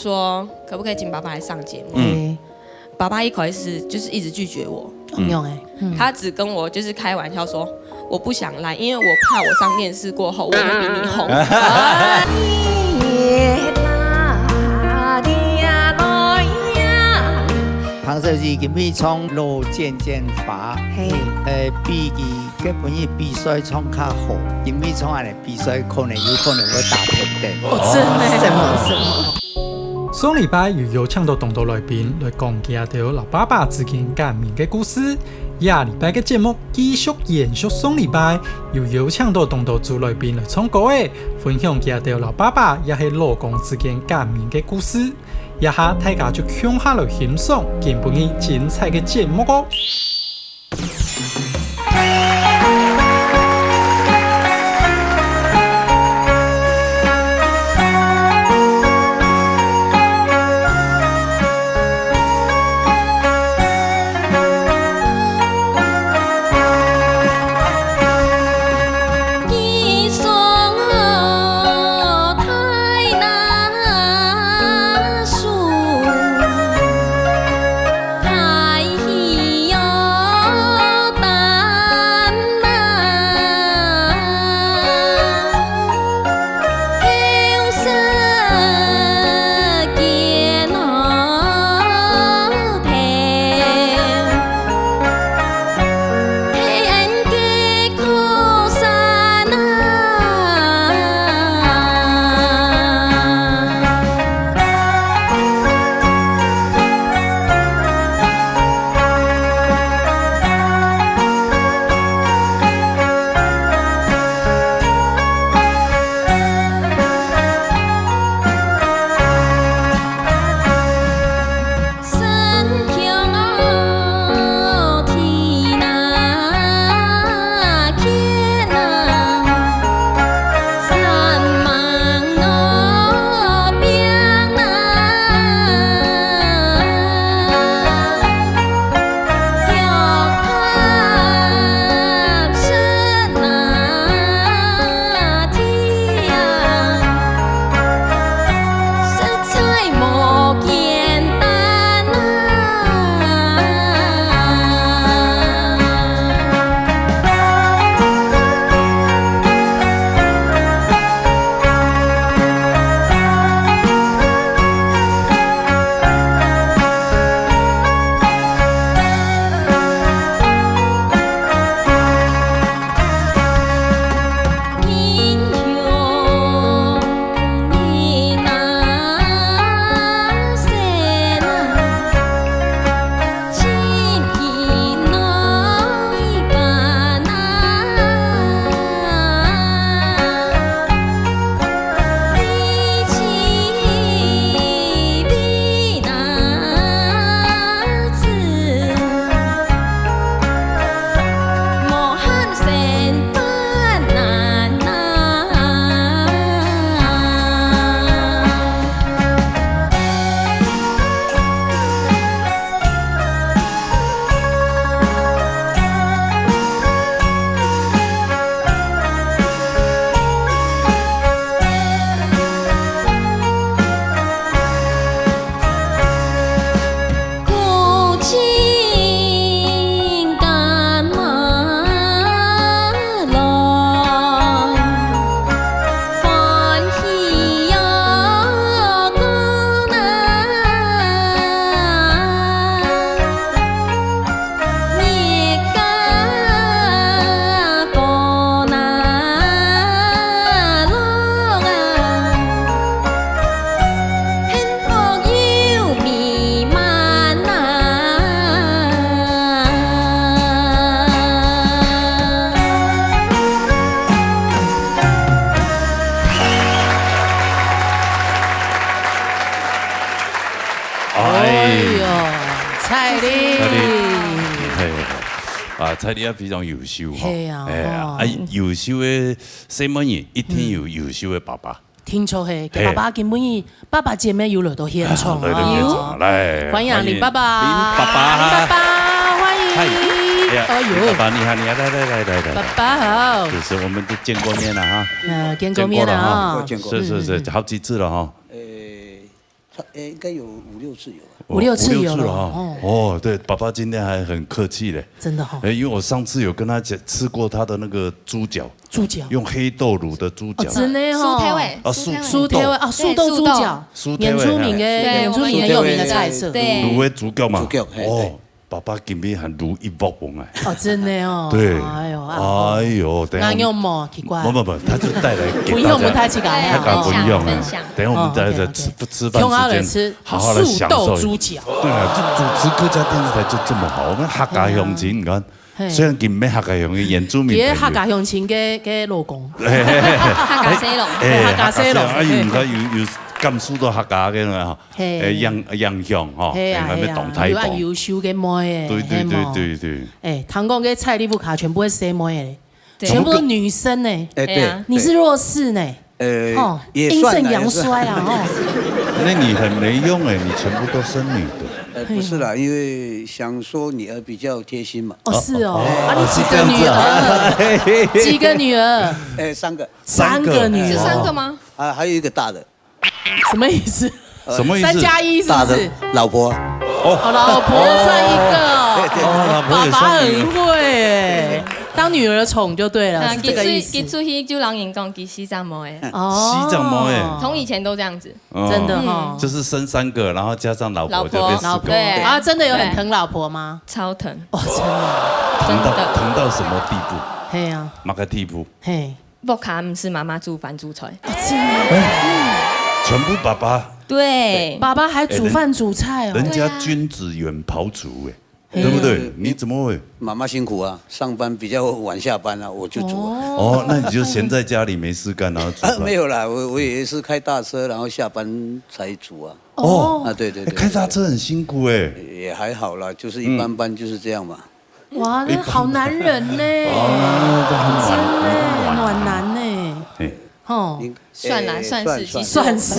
说可不可以请爸爸来上节目。爸爸一开始就是一直拒绝我，他只跟我就是开玩笑说我不想来，因为我怕我上电视过后我会比你红。彭少志今日创路渐渐滑，比佢基本上比赛创较好，今日创安尼比赛有可能会打平的。真的？什么？上礼拜又邀請到同道來賓來講介條老爸爸之間見面嘅故事。下禮拜嘅節目繼續延續上禮拜，又邀請到同道主來賓來唱歌嘅，分享介條老爸爸也係老公之間見面嘅故事。一下大家就向下來欣賞今晡日精彩嘅節目哦。蔡丽也非常优秀哈，系啊，优秀的什么人，一定有优秀的爸爸。聽錯係，爸爸根本意爸爸姐妹要來到現場啊！來，歡迎林爸爸，林爸爸，林爸爸，歡迎！哎呦，爸爸你好，來，爸爸好，就是我們都見過面了哈，見過面了哈，是，好幾次了哈。应该有5、6次有。5、6次有了哦，对，爸爸今天还很客气嘞，真的哈。因为我上次有跟他讲吃过他的那个猪脚，用黑豆卤的猪脚，真的哈。酥贴味，酥贴味啊，素豆猪脚，演出名很有名的菜色，卤的猪脚嘛，猪脚，哦。爸爸今天还卤一包崩哎！哦，真的哦。对，哎呦，等下用么奇怪？不，他就带来给大家，不用不太奇怪，他敢不用啊？等下我们在吃饭时间，好好的享受。猪脚。对啊，就主持客家电视台就这么好，我们客家乡亲，你看，虽然今没客家乡的原住民，也客家乡亲嘅老公，客家西龙，客家西龙，啊，有甘肃都客家嘅嘛，洋乡吼，咩动态有优秀嘅妹嘅，对，唐公嘅蔡丽夫卡全部会 say 妹嘅，全部都女生呢，对，你是弱势呢，阴盛阳衰啊，那你很没用哎，你全部都生女的。不是啦，因为想说女儿比较贴心嘛。哦，是哦，你几个女儿？几个女儿？3个。3个女儿？是3个吗？啊，还有一个大的。什么意思？什么意思？3加1是不是？老婆。哦，老婆算一个。爸爸很会，当女儿宠就对了，是这个意思。给出去就让人讲给西藏模哎。西藏模哎，从以前都这样子，真的哈。就是生3个，然后加上老婆就变4个。对啊，真的有很疼老婆吗？超疼。哦，真的。疼到什么地步？嘿呀。哪个地步？嘿。不卡不是妈妈煮饭煮菜。真的。全部爸爸。对，爸爸还煮饭煮菜哦。人家君子远庖厨哎，对不对？你怎么会？妈妈辛苦啊，上班比较晚下班啊，我就煮。哦，那你就闲在家里没事干，然后煮饭。没有啦，我也是开大车，然后下班才煮啊。哦，啊对，开大车很辛苦哎。也还好啦，就是一般般，就是这样嘛。哇，那好男人呢，真的暖男呢。哦，算是，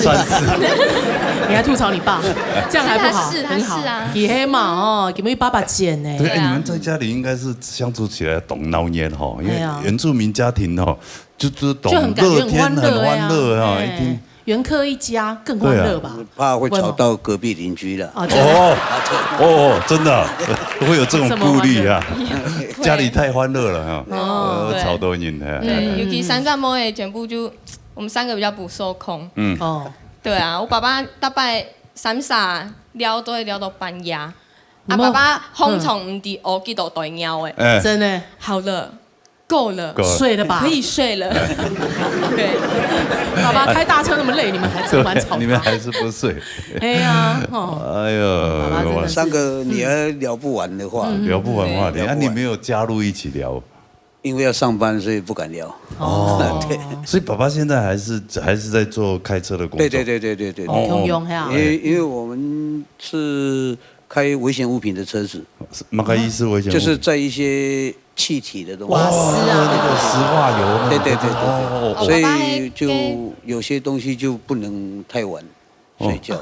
你还吐槽你爸，这样还不好，很好啊，给黑嘛哦，给没爸爸剪呢。对，你们在家里应该是相处起来懂闹念哈，因为原住民家庭哈，就是懂乐天很欢乐啊，一定。原客一家更欢乐吧？怕会吵到隔壁邻居了。哦，真的会有这种顾虑啊！家里太欢乐了哈，吵到人的。尤其3个妹全部就我们3个比较不受控。对啊，我爸爸大概3傻聊都会聊到半夜。啊，爸爸哄从唔滴我记到对鸟诶。真的。好了。够了，睡了吧？可以睡了。对，爸爸开大车那么累，你们还这么晚吵？你们还是不睡？哎呀，哎呦，3个女儿聊不完的话，聊不完话题，你没有加入一起聊？因为要上班，所以不敢聊。哦，对，所以爸爸现在还是在做开车的工作。对。因为我们是开危险物品的车子。马开伊是危险物品，就是在一些。气体的东西，瓦斯啊，那个石化油，对，所以就有些东西就不能太晚睡觉，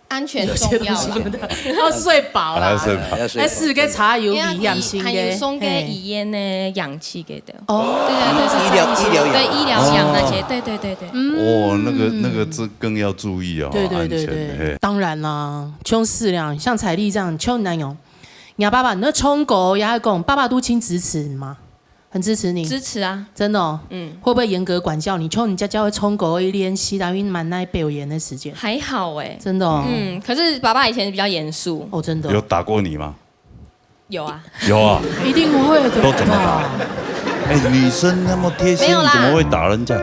安全重要，要睡饱啦，要睡饱。是个茶油比养心还有送给医院的氧气给的，对，医疗氧那些，对。那个这更要注意哦，对，当然啦，穷4两，像彩丽这样穷男友。你爸爸，那冲狗也还讲，爸爸都亲支持吗？很支持你，支持啊，真的哦。会不会严格管教你？你家教会冲狗一练习，因为蛮耐表演的时间。还好哎，真的哦。可是爸爸以前比较严肃哦，真的。有打过你吗？有啊。有啊。一定会的。都怎么打？女生那么贴心，你怎么会打人家？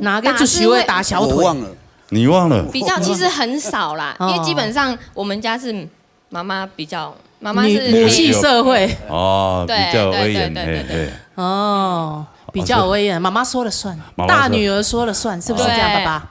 哪个就学会打小腿？我忘了。你忘了？比较其实很少啦，因为基本上我们家是妈妈比较。妈妈是母系社会哦，比较威严，对哦，比较威严，妈妈说了算，大女儿说了算，是不是这样，爸爸？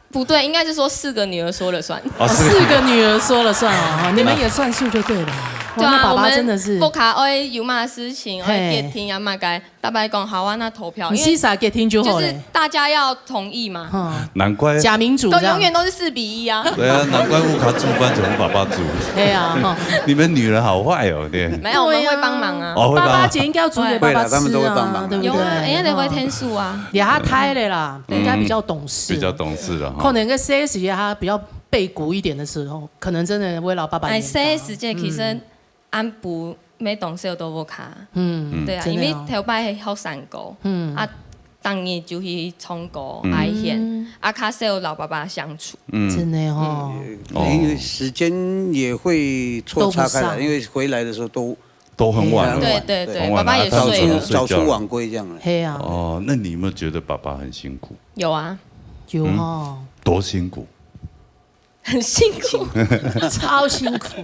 不对，应该是说4个女儿说了算。4个女儿说了算哦，你们也算数就对了。对啊，爸爸真的是不卡会有嘛事情，会给听呀嘛该，大白讲好啊，那投票，因为啥给听就好就是大家要同意嘛。难怪假民主都永远都是4比1啊。对啊，难怪乌卡煮饭从爸爸煮。对啊，你们女人好坏哦，对。没有，我们会帮忙啊。爸爸姐应该要煮给爸爸吃啊，他们都会帮忙，对不对？人家都会天数啊。俩胎的啦，应该比较懂事。比较懂事的哈。可能个4时他比较背骨一点的时候，可能真的会老爸爸。哎，这时间其实按不每动手都无卡。对啊，因为头摆好山高，啊，当年就去冲过爱县，啊，卡少老爸爸相处。真的哦，因为时间也会错插开来，因为回来的时候都很晚了。对，爸爸也睡了，早出晚归这样了。嘿啊。哦，那你有没有觉得爸爸很辛苦？有啊，有哦。多辛苦？很辛苦，超辛苦。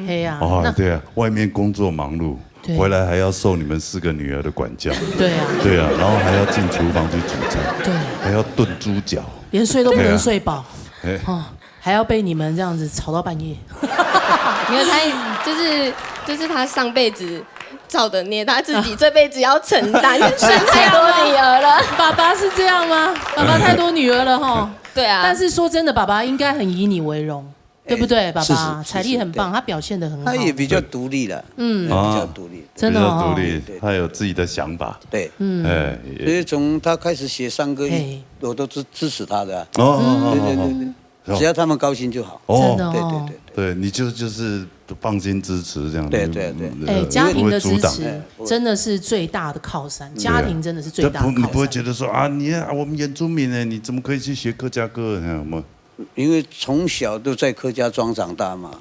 嘿啊。哦，对啊，外面工作忙碌，回来还要受你们4个女儿的管教。对啊。对啊，然后还要进厨房去煮菜。对。还要炖猪脚，连睡都不能睡饱。哦。还要被你们这样子吵到半夜。没有，他就是他上辈子造的孽，他自己这辈子要承担，生太多女儿了。爸爸是这样吗？爸爸太多女儿了哈。对啊。但是说真的，爸爸应该很以你为荣，对不对？爸爸财力很棒，他表现得很好。他也比较独立了，比较独立，真的比较独立，他有自己的想法。对，所以从他开始写山歌，我都支持他的。对。只要他们高兴就好。真的对，你就是放心支持这样。对。哎，家庭的支持真的是最大的靠山，家庭真的是最大的靠山。你不会觉得说啊，我们原住民呢，你怎么可以去学客家歌呢？因为从小都在客家庄长大嘛。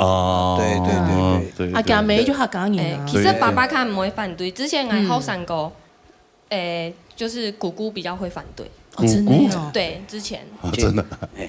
对。啊，家妹就好讲你啊。其实爸爸他不会反对，之前来后山沟，就是姑姑比较会反对。真的哦。对，之前。真的。对。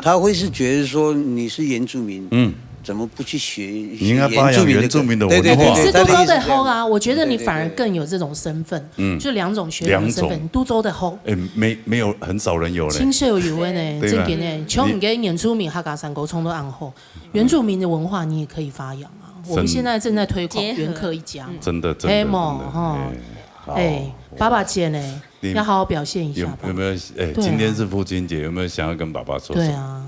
他会是觉得说你是原住民，怎么不去学？你应该发扬原住民的文化。你是都州的后啊，我觉得你反而更有这种身份，就2种血统的身份，都州的后。没有很少人有嘞。清秀有味呢，这边呢，像你跟原住民哈嘎山沟冲都按后，原住民的文化你也可以发扬啊。我们现在正在推广原客一家。真的。爸爸姐呢？要好好表现一下吧。有没有？今天是父亲节，有没有想要跟爸爸说？对啊。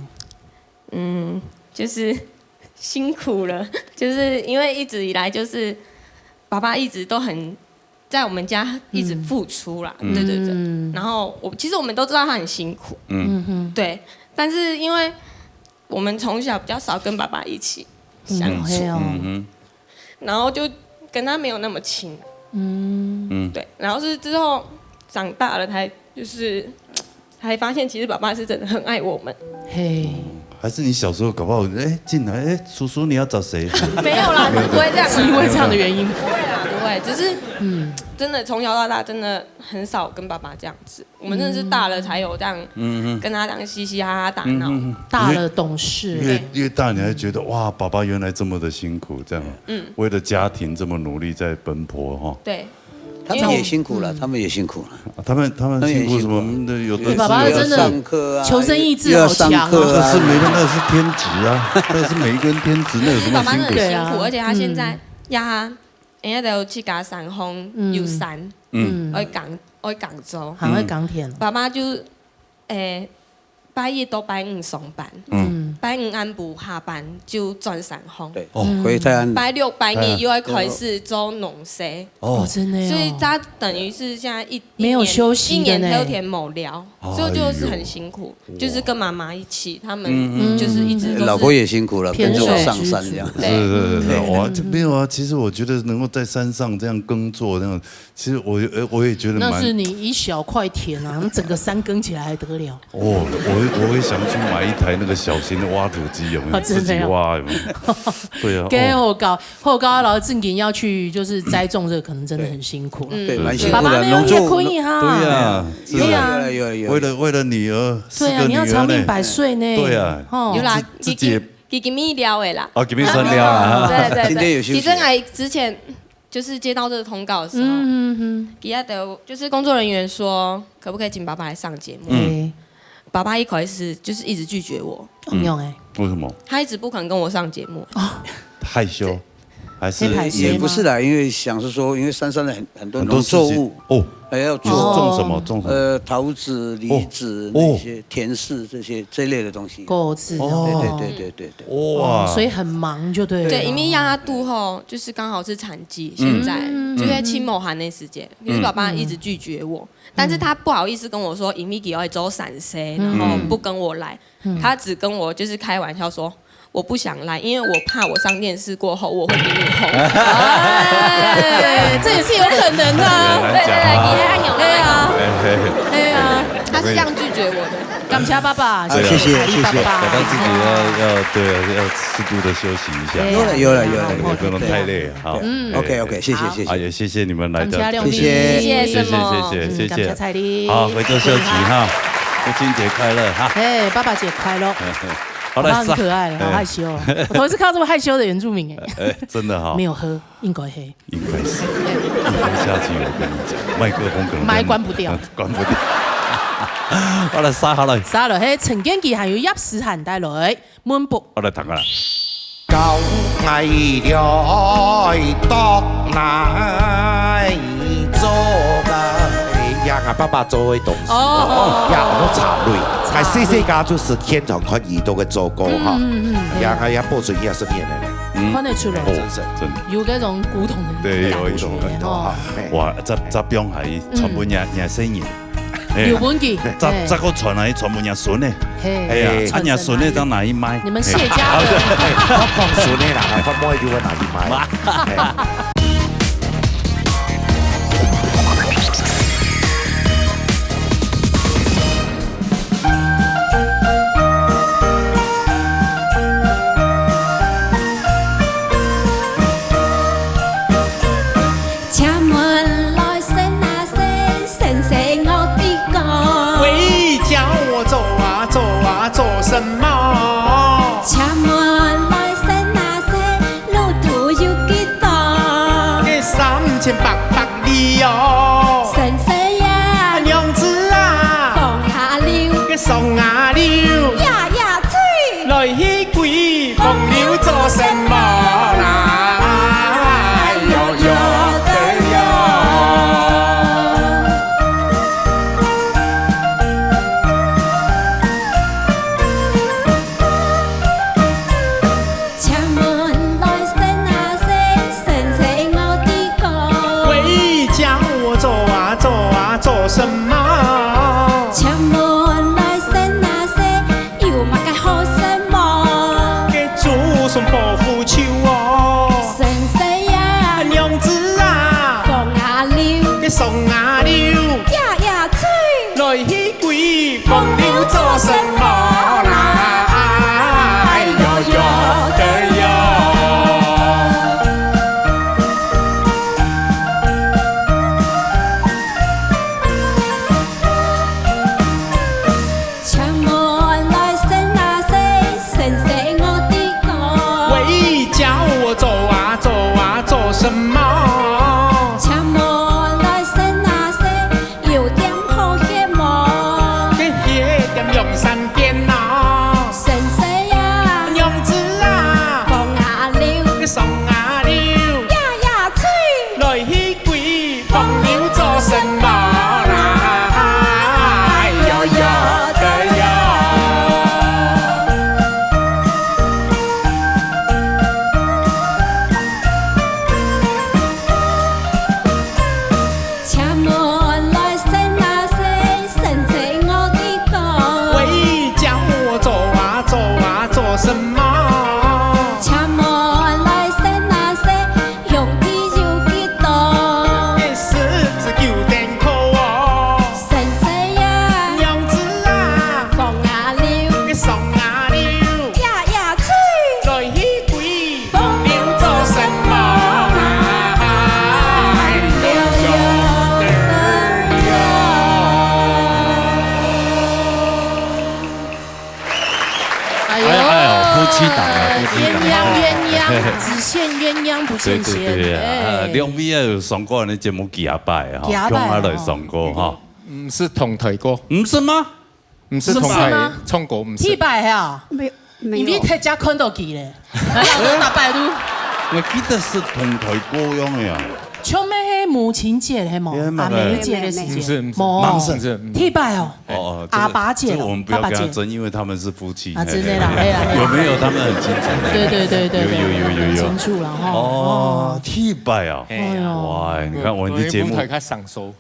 就是辛苦了，就是因为一直以来就是爸爸一直都很在我们家一直付出啦，对。然后其实我们都知道他很辛苦，对。但是因为我们从小比较少跟爸爸一起相处，然后就跟他没有那么亲，对。然后是之后长大了，才发现其实爸爸是真的很爱我们。还是你小时候搞不好进来叔叔你要找谁？没有啦，不会这样，是因为这样的原因。不会啦，不会，只是真的从小到大真的很少跟爸爸这样子。我们真的是大了才有这样，跟他这样嘻嘻哈哈打闹。大了懂事，越大你还觉得哇，爸爸原来这么的辛苦，这样，为了家庭这么努力在奔波哈。对。他们也辛苦了，他们辛苦什么？有的爸爸真的上课啊，求生意志好强啊。那是天职啊，那是每一个人天职，那有什么辛苦？爸爸真的很辛苦，而且他现在人家都去加山峰有山，去广州，还会港铁。爸爸就拜一到拜五上班，拜五按部下班就转山峰。对，回泰安。拜6、拜日又要开始做农事。真的。所以他等于是现在没有休息的呢，1年6天某聊，所以就是很辛苦，就是跟妈妈一起，他们就是一直。老婆也辛苦了，跟着我上山这样。对，哇，没有啊。其实我觉得能够在山上这样耕作，这样，其实我也觉得那是你一小块田啊，整个山耕起来还得了？我会想去买一台那个小型的挖土机，有没有？自己挖有没有？对啊。给后高老正经要去就是栽种这个，可能真的很辛苦了。对，蛮辛苦的。爸爸没有也可以哈。对呀，为了女儿，对啊，你要长命百岁呢。对啊，有啦，给米聊的啦。给米算聊啊。对。今天有休息。李正来之前就是接到这个通告的时候，底下的就是工作人员说，可不可以请爸爸来上节目？爸爸一开始就是一直拒绝我。为什么？他一直不肯跟我上节目。害羞，还是也不是啦，因为想是说，因为山上的很多农作物要种什么？种什么？桃子、梨子那些甜柿这类的东西。果子。对。哇，所以很忙就对了。对，因为亚度后就是刚好是产季，现在就在清末寒那时间，可是爸爸一直拒绝我，但是他不好意思跟我说，因为要走陕西，然后不跟我来，他只跟我就是开玩笑说。我不想来，因为我怕我上电视过后我会比你红。这也是有可能的。对，你还有对啊，他是这样拒绝我的。感谢爸爸，谢谢。爸爸自己要适度的休息一下。有了，不能太累。好，OK，谢谢。也谢谢你们来的，谢谢。感谢彩丽。好，回头休息哈，父亲节快乐哈。爸爸节快乐。好了，很可爱，好害羞。我头一次看到这么害羞的原住民真的哈。没有喝，应该黑。应该是。下去我跟你讲，麦克风可能麦关不掉。好了，好了。陈建奇还有叶诗涵带来满布。好了，谈过了。高爱了多来做呀，俺爸爸做的东西呀，我都查类，还细细家就是天堂可以都会做过哈，呀，还要播出也是念的，看得出来，真的有那种古董的对，有一种哇，这边还传本也生意，有本记，这个传来传本也顺的，哎呀，俺也顺的在哪里买？你们谢家的，我放顺的啦，我摸就在哪里买。做什么？请问来生那些路途有幾多？嘅3800里哦。神死呀，娘子啊，放下了嘅送下了，呀呀吹，來去鬼風流做什麼啦？做什麼？請問來生那些要乜嘅好什麼？嘅祖孫伯父秋哦，神死呀，娘子啊，放下了，嘅送下了，呀呀吹，來去鬼風流做什麼啦？哎呦呦的呦！什麼？請問來生那些有點好些麼？嘅嘢點用身邊啊？神死呀，娘子啊，放下了，嘅送下了，呀呀吹，來去鬼風流做什麼啦？哎呦呦的呦！做什麼？請問來生那些用啲要幾多？嘅獅子叫定扣哦，神死呀，娘子啊，放下了，嘅送下了，呀呀吹，來去鬼風流做什麼啦？哎呦呦的呦！哎呦！夫妻档啊，鸳鸯，只羡鸳鸯不羡仙。对啊，兩位有上過你節目幾下擺哈，向阿來上過哈。唔是同台過，唔是嗎？唔是同台唱過，唔是。替擺啊？沒有，你睇家看到幾咧？哪擺路？我記得是同台過樣的呀。唱咩？迄母亲节嘿冇，阿梅节的时间，冇，替拜哦。哦，阿爸节，我们不要跟他争，因为他们是夫妻。啊，真的啦，有没有他们很清楚？对，有清楚了哈。哦，替拜啊！哇，你看我们的节目，他上手。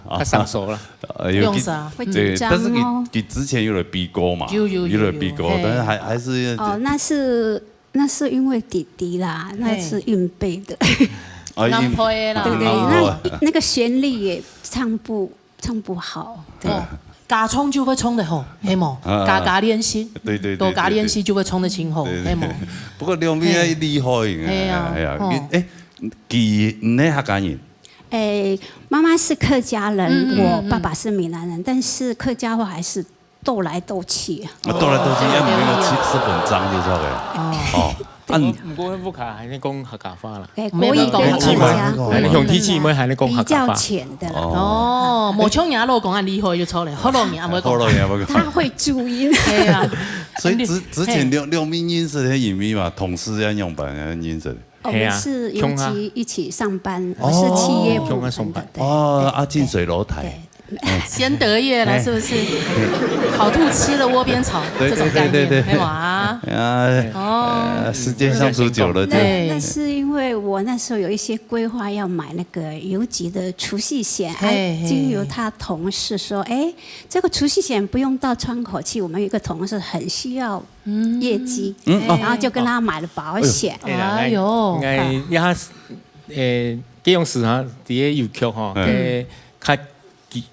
他上手了，用啥？对，但是你之前有了鼻沟嘛，有了鼻沟，但是还是哦，那是因为弟弟啦，那是硬背的，硬背啦，对对，那个旋律也唱不好，对。加冲就会冲得好，黑冇？加练习，对，多加练习就会冲得清好，黑冇？不过两边厉害呀，哎呀，你那客家人？妈妈是客家人，我爸爸是闽南人，但是客家话还是斗来斗去。斗来斗去，也没有是很脏，就晓得。哦，不过不卡还能讲客家话啦。国语跟客家，用天气没还能讲客家话。比较浅的啦。哦，冇像伢老公啊厉害就错了，好多年没讲。他会注音。对啊。所以之前六民音是很隐秘嘛，同事要用版音色。我们是尤其一起上班，我是企业部门的。哦，近水楼台。先得月了，是不是？好兔吃了窝边草，这种概念，没有啊？时间相处久了，那是因为我那时候有一些规划要买那个邮局的储蓄险，经由他同事说，这个储蓄险不用到窗口去，我们有一个同事很需要业绩，然后就跟他买了保险。哎呦，这种事哈，伫个邮局哈，较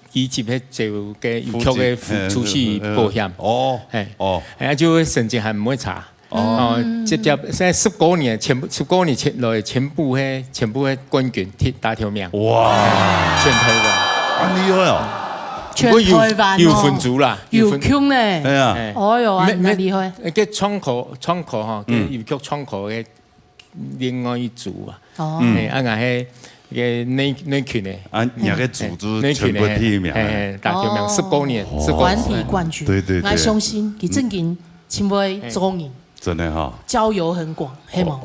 基级迄就个邮局的储蓄保险。就会省钱还唔会查。直接现在10多年前来全部迄冠军打条命。哇！全台湾，厉害哦！全台湾有分组啦，有强嘞。系啊，哎呦，那厉害！个窗口哈，个邮局窗口嘅另外一组啊。哦。迄个那群的，两个组织全国第一名，打条命10多年，团体冠军。对，我相信佢正经前辈中赢。真的哈，交友很广，黑吗？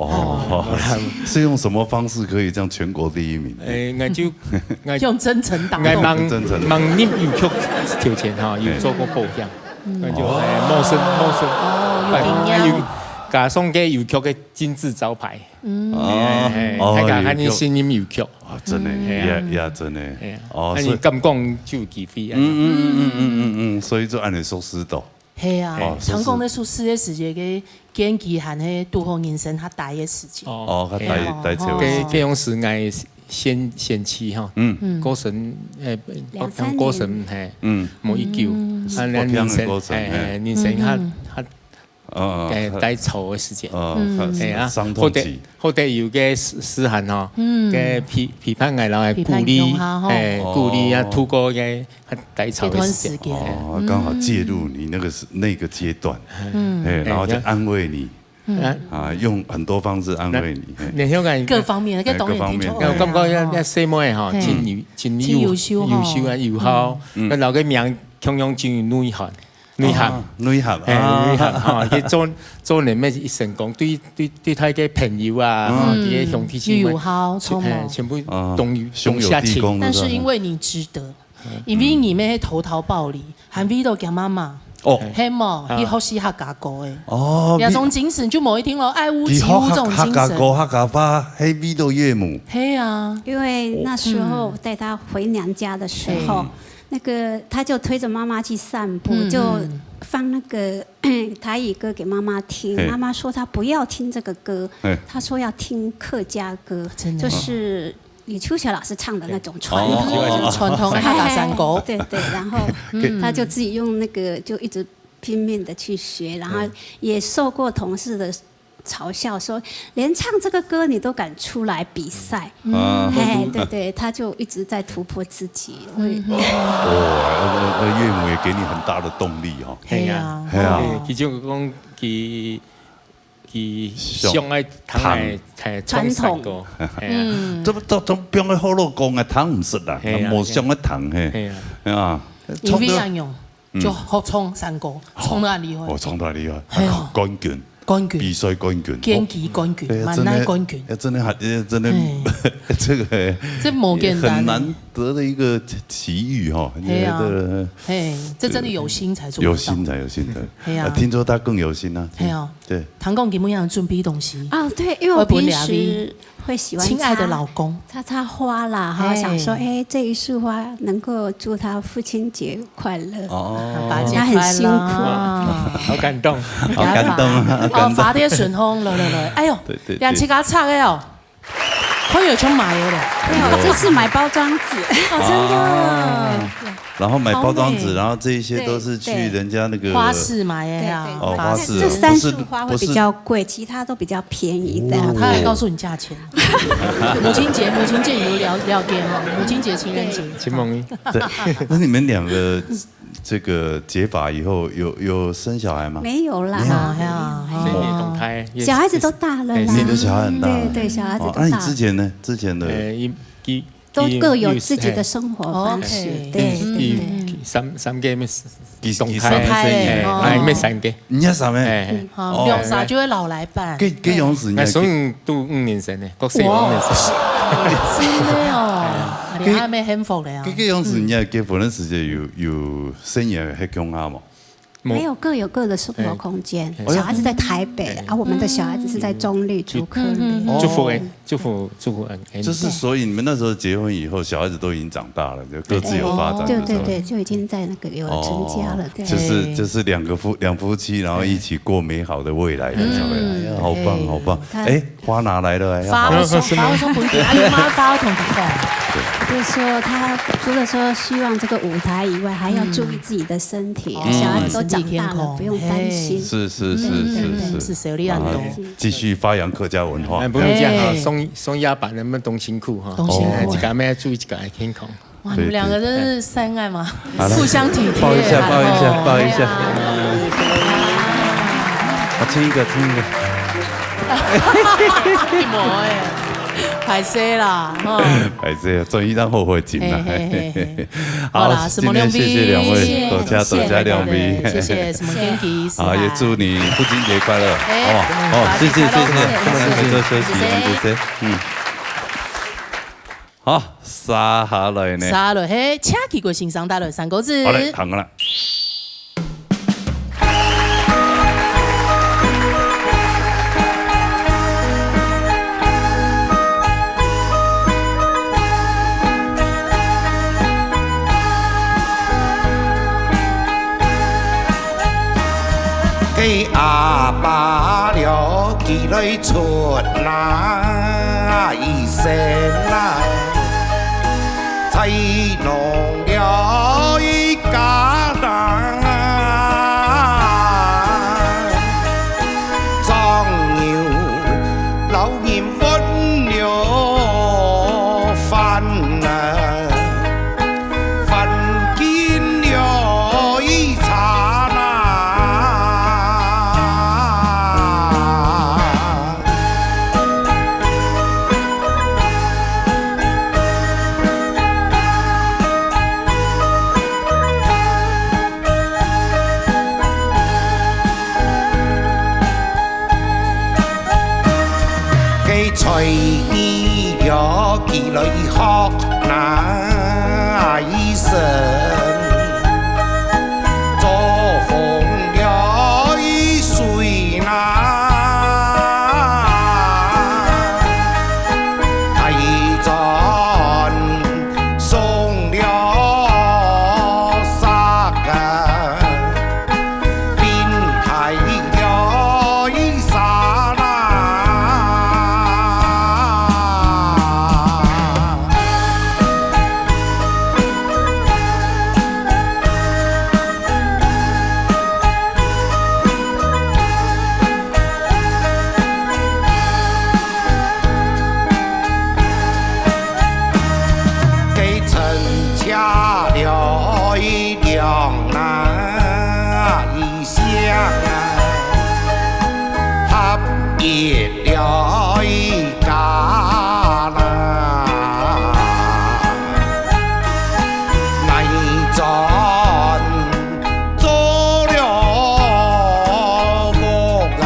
是用什么方式可以这样全国第一名？我就用真诚打动。忙你邮局条件哈，有做过保险，我就陌生，有加送给邮局的金字招牌。大家看你信任邮局。真的，也真的。你咁讲就有机会。所以就按你说师道。系啊，成功的数4个时间嘅建基和迄拄好人生，他待嘅时间。他待潮。这种是爱先期哈，过神当过神冇一救，人生他待潮嘅时间。或者有个思涵哈，嘅批判爱人嘅鼓励啊，度过嘅待潮嘅时间。刚好介入你那个阶段，然后就安慰你，用很多方式安慰你。各方面，各方面。我感觉一细妹哈，真优秀啊，又好，留个名强强真内涵。内涵哈，佢做人咩成功，对他嘅朋友啊，啲兄弟姐妹，全部动下情。但是因为你值得，因为你咩投桃报李，还为到给妈妈。系冇，佢学习客家歌嘅。那种精神就某一天咯，爱屋及乌这种精神。客家歌、客家话，系为到岳母。系啊，因为那时候带他回娘家的时候。那个他就推着妈妈去散步，就放那个台语歌给妈妈听。妈妈说她不要听这个歌，她说要听客家歌，就是李秋雪老师唱的那种传统客家山歌。对，然后他就自己用那个就一直拼命的去学，然后也受过同事的嘲笑说，连唱这个歌你都敢出来比赛，对，他就一直在突破自己。岳母也给你很大的动力哈。系啊，其中讲佢上爱谈传统，这不变个好老公啊，谈唔实啦，冇上爱谈嘿，啊，因为安用就好冲3个，冲得很厉害，冲得很厉害，冠军。冠军，比赛冠军，剑击冠军，蛮耐冠军，真的这个这没简单，很难得的一个奇遇哈。对啊，嘿，这真的有心才做得到，有心才有心的。对啊，听说他更有心啊。对啊，对。唐公给么样准备东西？哦，对，因为我平时会喜欢亲爱的老公插花啦，哈，想说这一束花能够祝他父亲节快乐。哦，他很辛苦，好感动，好感动啊！哦，发点顺风，来，哎呦，对，两七家插的哦。朋友圈买了，没有，这次买包装纸，真的。然后买包装纸，然后这一些都是去人家那个花市买的呀。哦，花市。这3束花会比较贵，其他都比较便宜的。他还告诉你价钱。母亲节有聊天哈，母亲节、情人节。秦梦一。对，那你们2个这个结法以后有生小孩吗？没有啦，动胎，小孩子都大了啦。你的小孩很大，对，小孩子都大。那你之前呢？之前的都各有自己的生活方式，对。三個咩？動胎，咩3個？你要3咩？兩三就會老來辦。幾樣時？咪所以都5年生呢，各4 5年生。真的哦，你還沒幸福了。幾樣時？你係結婚的時間有生意係咁啱嗎？沒有，各有各的生活空間。小孩子在台北，我們的小孩子是在中壢、竹科里。祝福。就是所以你們那時候結婚以後，小孩子都已經長大了，就各自有發展。對，就已經在那個有成家了。就是兩夫妻，然後一起過美好的未來的小孩，好棒好棒。花拿來了，花我說不一定，阿姨媽花同不同。就是說，他除了說希望這個舞台以外，還要注意自己的身體。小孩子都長大了，不用擔心。是，手裡很多。繼續發揚客家文化。不用這樣哈，送鴨板那麼東辛苦哈，一個咩注意，一個愛健康。哇，你們兩個真是相愛嗎？互相體貼。抱一下。我親一個。一模哎。拍攝啦，拍攝，終於讓後悔緊了。好啦，什麼兩位，謝謝兩位，多謝兩位，謝謝什麼天氣，好，也祝你父親節快樂。謝謝，好，沙下來呢？沙來，請幾個欣賞帶來3個字。好嘞，行啦。給阿爸了，幾來出那一聲來，才弄了一家人，裝有老年分了飯啊，飯見了一餐。隨意了幾來學那一生，作風了一歲那，睇盡送了沙個，變睇了一沙那。做了我啊。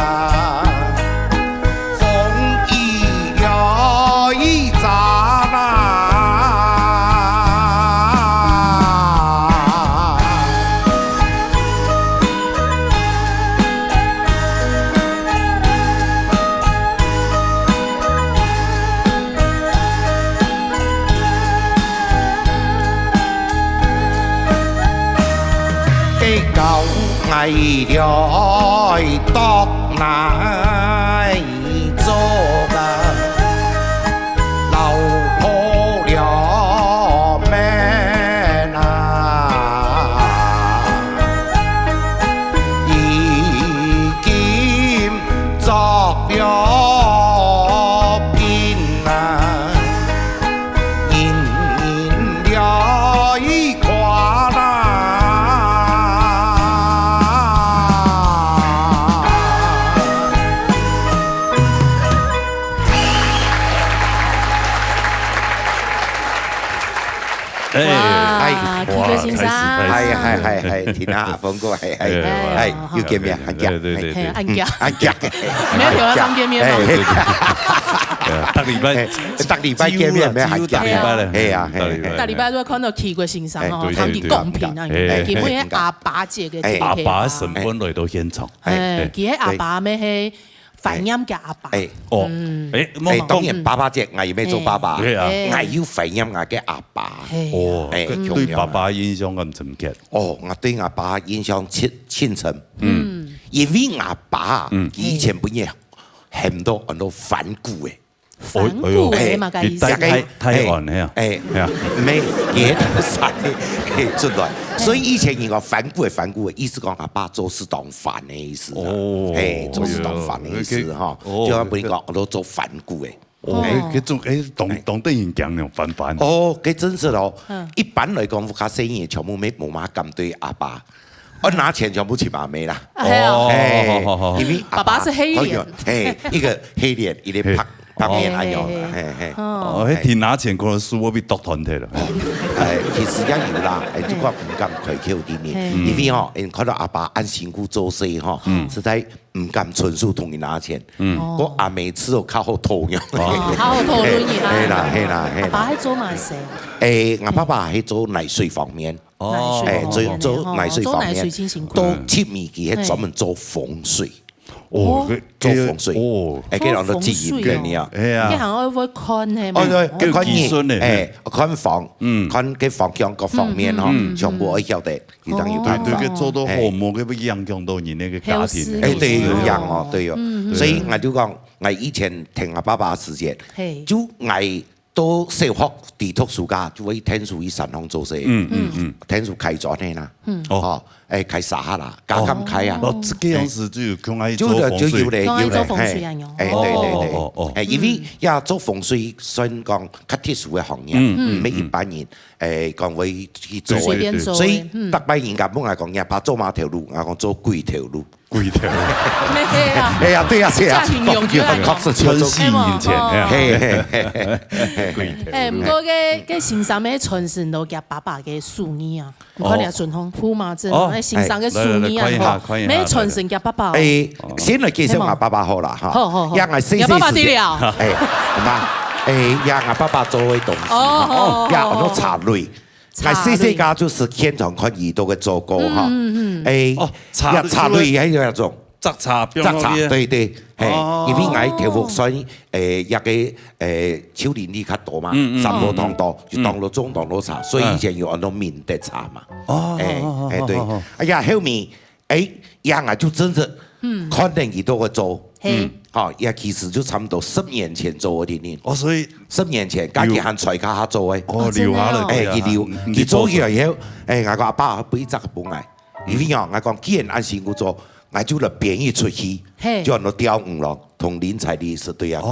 爱了到哪做个老婆了咩啊？已经作了兵啊，赢了一块啦。哇，K哥先生，係，聽下阿峰哥係要見面，按腳，係按腳，沒有要上見面嗎？得禮拜見面咩？係啊，大禮拜都看到 K 哥先生哦，他哋公平啊，基本係阿爸姐嘅阿爸成本來到現場，佢係阿爸咩係？反音嘅阿爸，當然爸爸隻，我要咩做爸爸？我要反音我嘅阿爸。對爸爸印象咁深刻。我對阿爸印象深深。因為阿爸以前本嘢很多反骨嘅。反骨嘅嘛，意思台灣係啊，咩嘢都晒出來，所以以前人講反骨嘅意思講阿爸做事當反嘅意思，做事當反嘅意思嚇，就我本講我都做反骨嘅。佢做當得人講用反。佢真是咯，一般來講，佢生意全部冇乜咁對阿爸。我拿錢全部去媽妹啦，因為爸爸是黑臉，一個黑臉，一個拍面那樣，迄天拿錢可能輸我俾獨團體啦。其實也有啦，只不過唔敢開口啲呢，因為吼，人看到阿爸按辛苦做事吼，實在唔敢純屬同佢拿錢。我阿妹吃到較好討樣，較好討論嘢啦。係啦。阿爸係做乜事？我爸爸係做奶水方面，做奶水方面，都貼面嘅係專門做風水。做風水，佢人都專業嘅呢啊，係啊，行開會看係咪？佢看嘢，看房，看佢方向各方面嗬，全部可以曉得，佢當然辦法。對佢做到好，冇佢會影響到人嘅家庭。對，有影哦，對哦，所以我就講，我以前聽我爸爸時間，就我都小學地圖暑假就會聽書去山上做事，聽書開咗呢啦，開啥啦，加咁開啊！這個樣子就講愛做風水，對，因為也做風水算講較特殊嘅行業，唔係一般人講會去做嘅，所以特別人家冇講，也怕做馬條路，我講做幾條路。貴條，係啊，對啊，係啊，確實超吸引錢，唔過嘅先生咩傳承到嘅爸爸嘅數年啊，唔可能順風鋪嘛，真係先生嘅數年啊，咩傳承嘅爸爸？先嚟介紹我爸爸好啦，嚇，因為細爸爸啲料，係嘛？因我爸爸做嘅東西，因我都茶類。我細家就是現場看耳朵嘅做過哈，茶類係一種摘茶，對，因為我條福水一個少年啲較多嘛，三個當多，就當到中當到茶，所以以前有很多面的茶嘛，對，後面我就真是看定耳朵嘅做。也其實就差唔多10年前做嘅啲所以10年前家己行財卡做嘅，留下來，佢做起來以後，我講阿爸不會責本嚟，因為我講既然按辛苦做，我就嚟編譯出去，就按到釣魚咯，同林采利是對啊，釣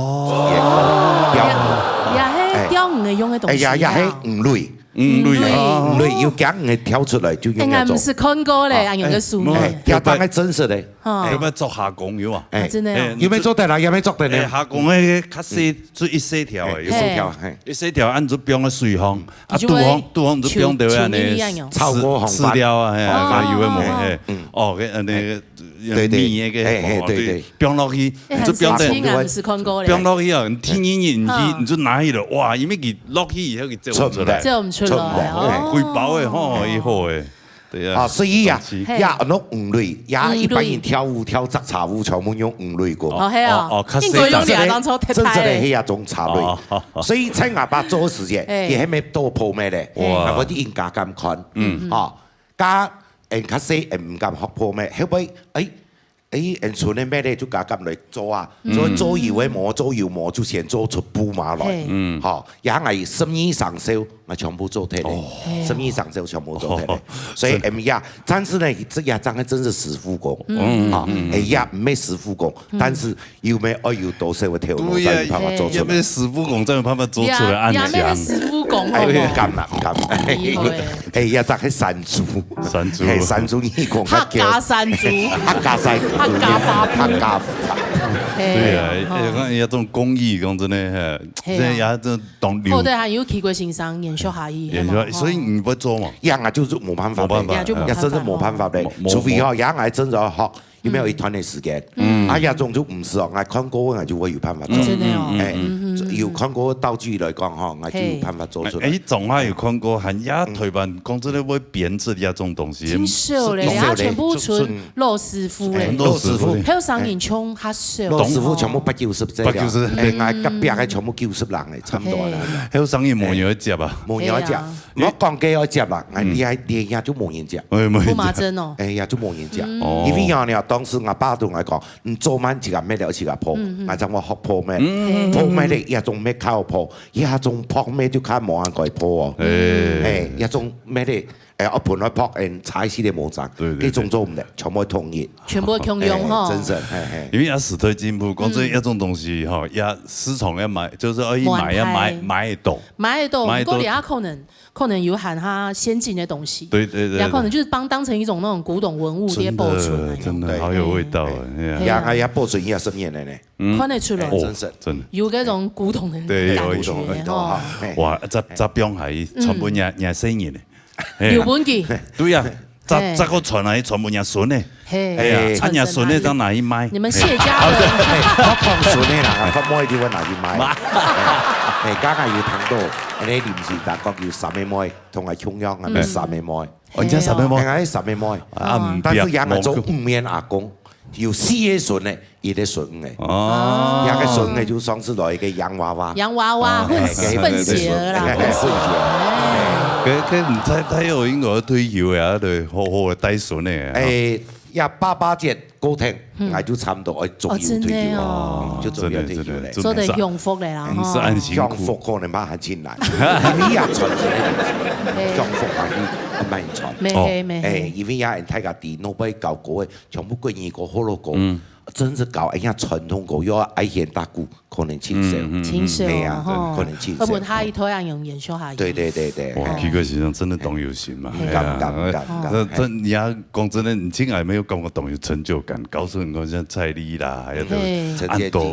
魚嘅用嘅東西，也係魚類。魚類要揀魚挑出來就用嚟做。我唔是看過咧，按用嘅書咧。要當係真實嘅。有咩做下工有啊？真係。有咩做得啦？有咩做得咧？下工嘅較細，做一細條嘅，一細條按住標嘅水方，杜方就標到安尼撕掉啊，係有嘅冇嘅，嘅米嘅，標落去就標得，標落去啊，天然你就拿起來，哇，因為佢落去以後佢走唔出來。出來哦，貴包嘅吼，以後嘅，對啊。所以呀，也攞魚類，也一般人跳舞跳雜茶舞，全部用魚類過。哦係啊，應該用兩當初踢真正嘅係一種茶類。所以喺阿爸做時間，佢係咪多鋪咩咧？我啲人家咁看，加較細，唔敢學破咩？後尾人村的咩咧就夾嚟做啊，做搖嘅磨，做搖磨就先做出布馬來，嚇，也係12上手，我全部做出嚟，12上手全部做出嚟，所以呀，但是呢，這呀真係真是師傅工，嚇，呀唔係師傅工，但是又沒要多少個條路才有辦法做出來，要師傅工才有辦法做出來安詳，師傅工，唔敢啦，唔敢，呀真係山豬，山豬義工，客家山豬，客家山。客家發，對啊，有種工藝講真的，這也都懂流。後代還有去過先生研修下伊，所以你不做嘛？呀，我就是冇辦法，呀，真是冇辦法的，除非哦，呀，我真係學。有沒有一段的時間？呀，種就唔是哦，我看過我就會有辦法做。真的哦，有看過道具來講吼，我就有辦法做出來。總還有看過，還呀台灣講真的會編織呀種東西。真少咧，呀全部純陸師傅咧。陸師傅，還有上年衝較少。陸師傅全部80隻了，我隔壁嘅全部90人嚟，差唔多啦。還有上年冇人接啊，冇人接，我講嘅要接啦，我啲呀就冇人接。布馬針哦，呀就冇人接，因為呀呢。當時我爸同我講，你做滿一個咩了一個破，我就我學破咩，破咩咧一種咩靠破，一種破咩就看冇人改破哦，一種咩咧，我盤來破，踩死你冇賺，呢種做唔得，全部統一，全部共用哈，真是，因為要時代進步，講真一種東西哈，要市場要買，就是可以買要買得到，買得到，不過你可能有含它先進的東西，對，也可能就是當成一種那種古董文物嚟保存，真的好有味道啊！呀，保存也10年了呢，看得出來，真的有嗰種古董的感覺哈。哇，這邊係全部廿4年咧，有本記，對啊，這個傳來全部廿孫咧，係啊，廿孫咧到哪裡買？你們謝家人，我講孫咧啦，發妹啲揾哪裡買？家下要睇到，你連住大國要3妹妹，同埋中央係咪3妹妹？我講3妹妹，係3妹妹。但是人係做5面阿公，有4個孫咧，一個孫嘅。哦，一個孫嘅就上次來嘅洋娃娃。洋娃娃混血啦，佢唔知睇有應該退休呀，對，好好嘅帶孫嘅。呀，88節高庭，我就差唔多做要退休，就做要退休咧。做得幸福嚟啦，幸福可能嘛係艱難，因為也傳承嘅，幸福係唔係傳？咩？因為有人睇下啲諾貝搞過嘅，全部歸依個好多個，真是搞哎呀傳統個，要愛現大鼓，可能輕少，係啊，可能輕少。我問他一頭人用研修下。對。哇，奇怪先生真的懂有心嘛？唔敢。這你要講真的，你竟然沒有感覺懂有成就感，告訴你講像蔡麗啦，還有安多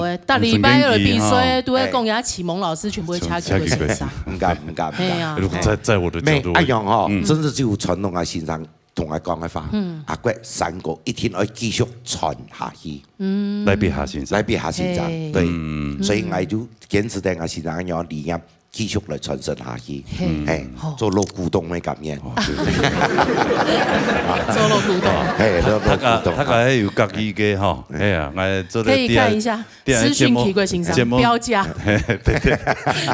誒，大禮拜二比賽都喺講人家啟蒙老師全部會掐幾個先生。唔敢。係啊。在我的角度，一樣嗬，真是只有傳統嘅先生。同我講嘅話，阿國3個一定要繼續傳下去。來別下先生，對，所以我就堅持喺我先生嘅理念，繼續來傳承下去。做老古董嘅感覺。做老古董。他個有家己嘅嗬，係啊，我做可以看一下資訊奇怪先生標價。對，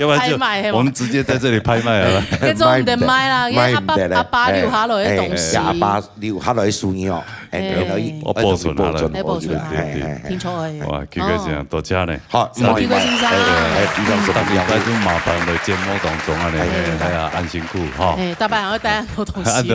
要不然就我們直接在這裡拍賣啦。嗰種唔得賣啦，因為阿爸留下來嘅東西。阿爸留下來嘅書樣，我保存下來。對，聽錯誒。哇，奇怪先生多謝呢。好，奇怪先生。大家麻煩嚟節目當中啊，係啊，安辛苦哈。大班要帶很多東西。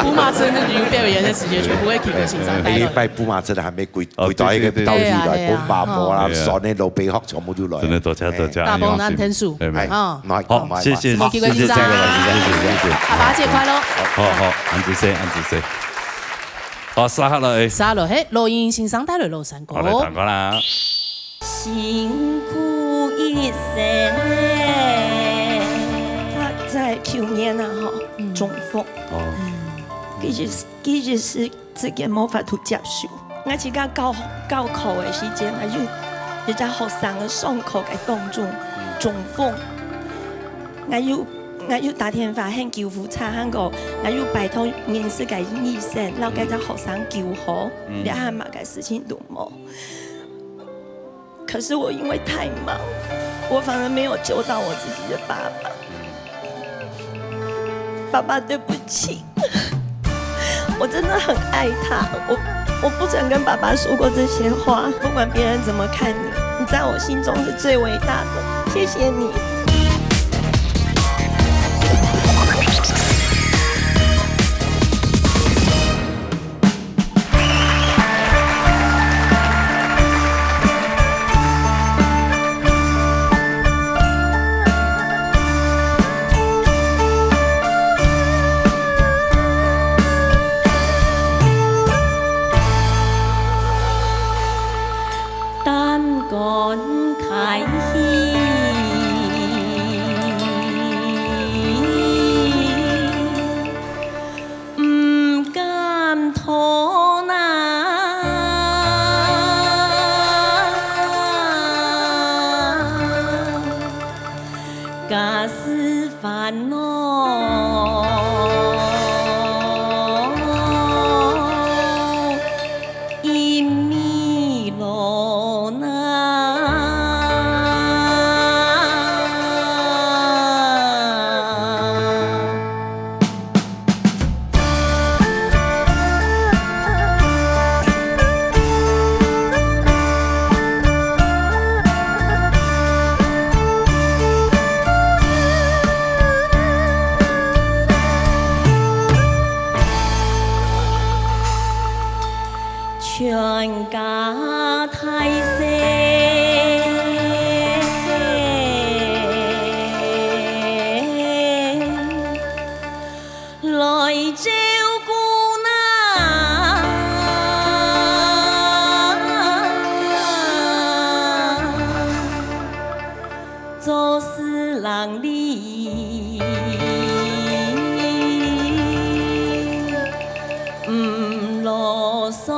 布馬車那個表演的時間全部會奇怪先生帶來。拜布馬車還沒跪到一個道具來，公爸婆啦，所有老貝殼全部都來。真的多謝。大幫難聽數。好，謝謝。奇怪先生，爸爸節快樂。好，安住先。好，沙下來，嘿，羅英先生帶來羅山歌。我嚟彈歌啦。辛苦一生，他在去年啊，中風，其實是自己冇法度接受。我自家教課嘅時間，我要學生嘅上課嘅當中中風，我要打電話向救護車嗰個，我要拜託認識嘅醫生，讓嗰隻學生救好，兩下乜嘅事情都冇。可是我因為太忙，我反而沒有救到我自己的爸爸。爸爸，對不起。我真的很爱他，我不曾跟爸爸说过这些话。不管别人怎么看你，你在我心中是最伟大的。谢谢你。全家大細，來照顧那，做事人理，唔囉嗦。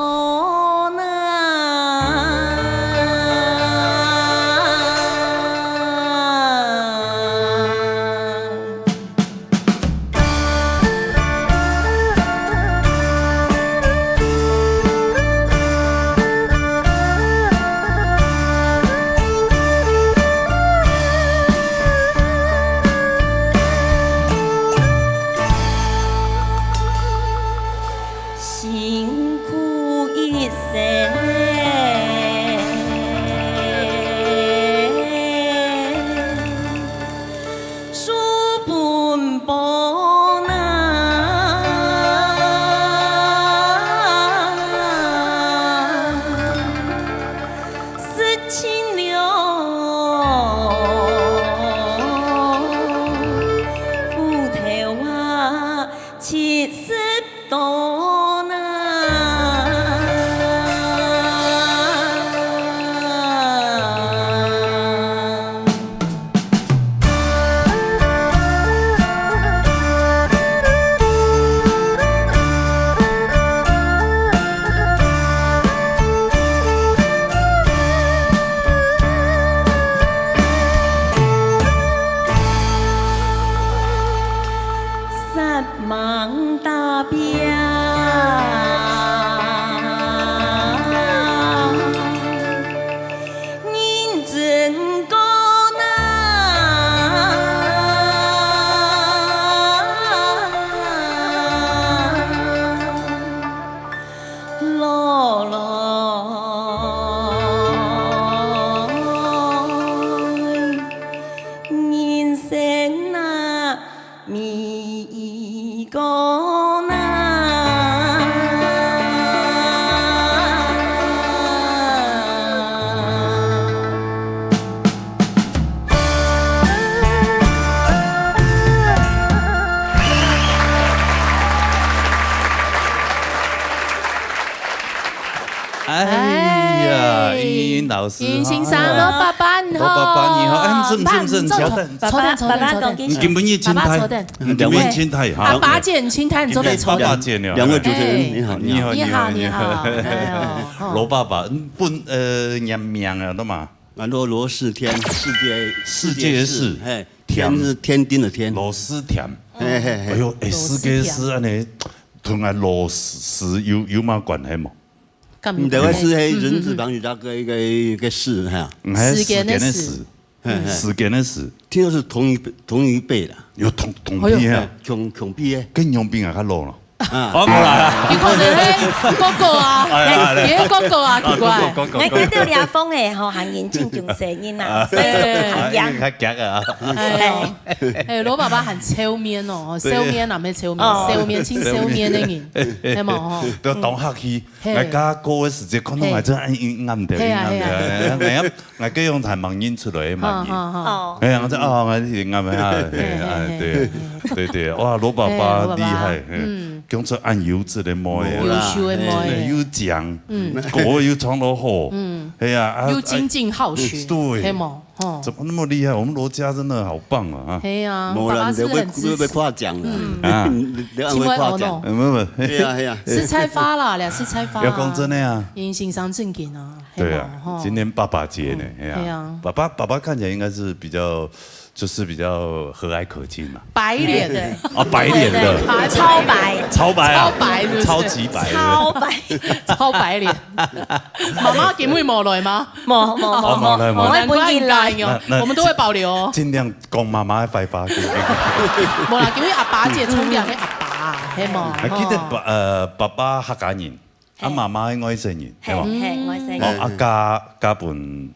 辛苦一生，书本薄那，事情了，斧头啊，70多。忙大表，认真过那，落人生啊，咪個那，哎呀，英老師，英先生，羅爸爸你好，羅爸爸你好，坐爸爸講緊，根本一青苔，兩位青苔，阿爸見青苔，你坐在坐的，兩位主持人你好，你好，你好，羅爸爸本念名啊，都嘛，羅士天，世界是，天是天丁的天，羅士田，哎呦，世界是安尼，同阿羅氏有嘛關係冇？唔對，是係人字旁加個士哈，時間的時，時間的時，聽說是同一輩啦，有同輩啊，同輩嘅，跟楊斌啊較老咯。我冇啦。你看着迄哥哥啊，你哥哥啊，奇怪。我到俩峰诶，吼，行人正强势人呐，所以行样。较夹啊。罗爸爸很笑面哦，笑面哪咩笑面？笑面青笑面的人，係冇吼？都當客氣，我家過嘅時節，可能係真係啱啲，我幾樣係盲演出來嘅盲演。係啊，我真我係啱啊，對，哇，羅爸爸厲害，講出按油脂的模樣，優秀的模樣，又講，歌又唱得好，係啊，又精進好學，對，係冇？怎麼那麼厲害？我們羅家真的好棒啊！係啊，爸爸是很支持。被誇獎了啊，因為誇獎，唔，係啊，是菜花啦，倆是菜花。要講真的啊，因欣賞正經啊。對啊，今年爸爸節呢，係啊，爸爸看起來應該是比較和藹可親嘛。白臉的。啊，白臉的。超白。超白啊！超白，超級白。超白。超白臉。媽媽見會冇來嗎？冇，我會搬進來。我們都會保留。盡量講媽媽的廢話。冇啦，見會阿爸姐沖涼嘅阿爸，係冇。記得爸爸客家人，阿媽媽係外省人，係嘛？係外省人。阿家本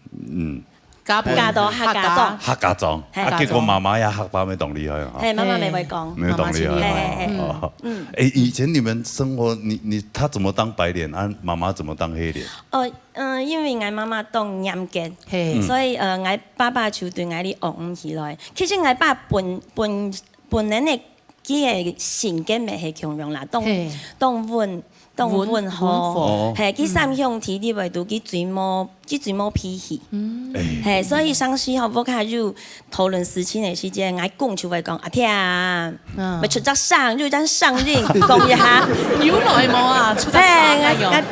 嫁到客家莊。客家莊，結果媽媽也客家沒懂厲害啊。係媽媽沒會講。沒有懂厲害。以前你們生活，他怎麼當白臉，媽媽怎麼當黑臉？因為我媽媽當嚴格，所以我爸爸就對我哋惡起來。其實我爸本人嘅佢嘅性格咪係強樣啦，當溫和，係佢三兄弟啲為到佢最冇脾氣，係所以上時候我卡就討論事情嘅時間，我講就會講阿天，咪出則上就將上任講一下，有來冇啊？出則上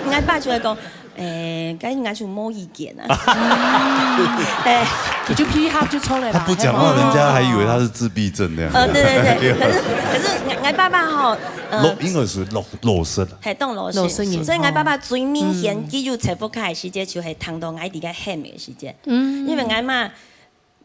我爸就會講。咁我就冇意見啊。你就批他就出來了。他不講話，人家還以為他是自閉症那樣。對。可是我爸爸吼，應該是老實。係當老實，所以我爸爸最明顯，佢要財富卡嘅時間就係談到我哋嘅喊嘅時間。因為我媽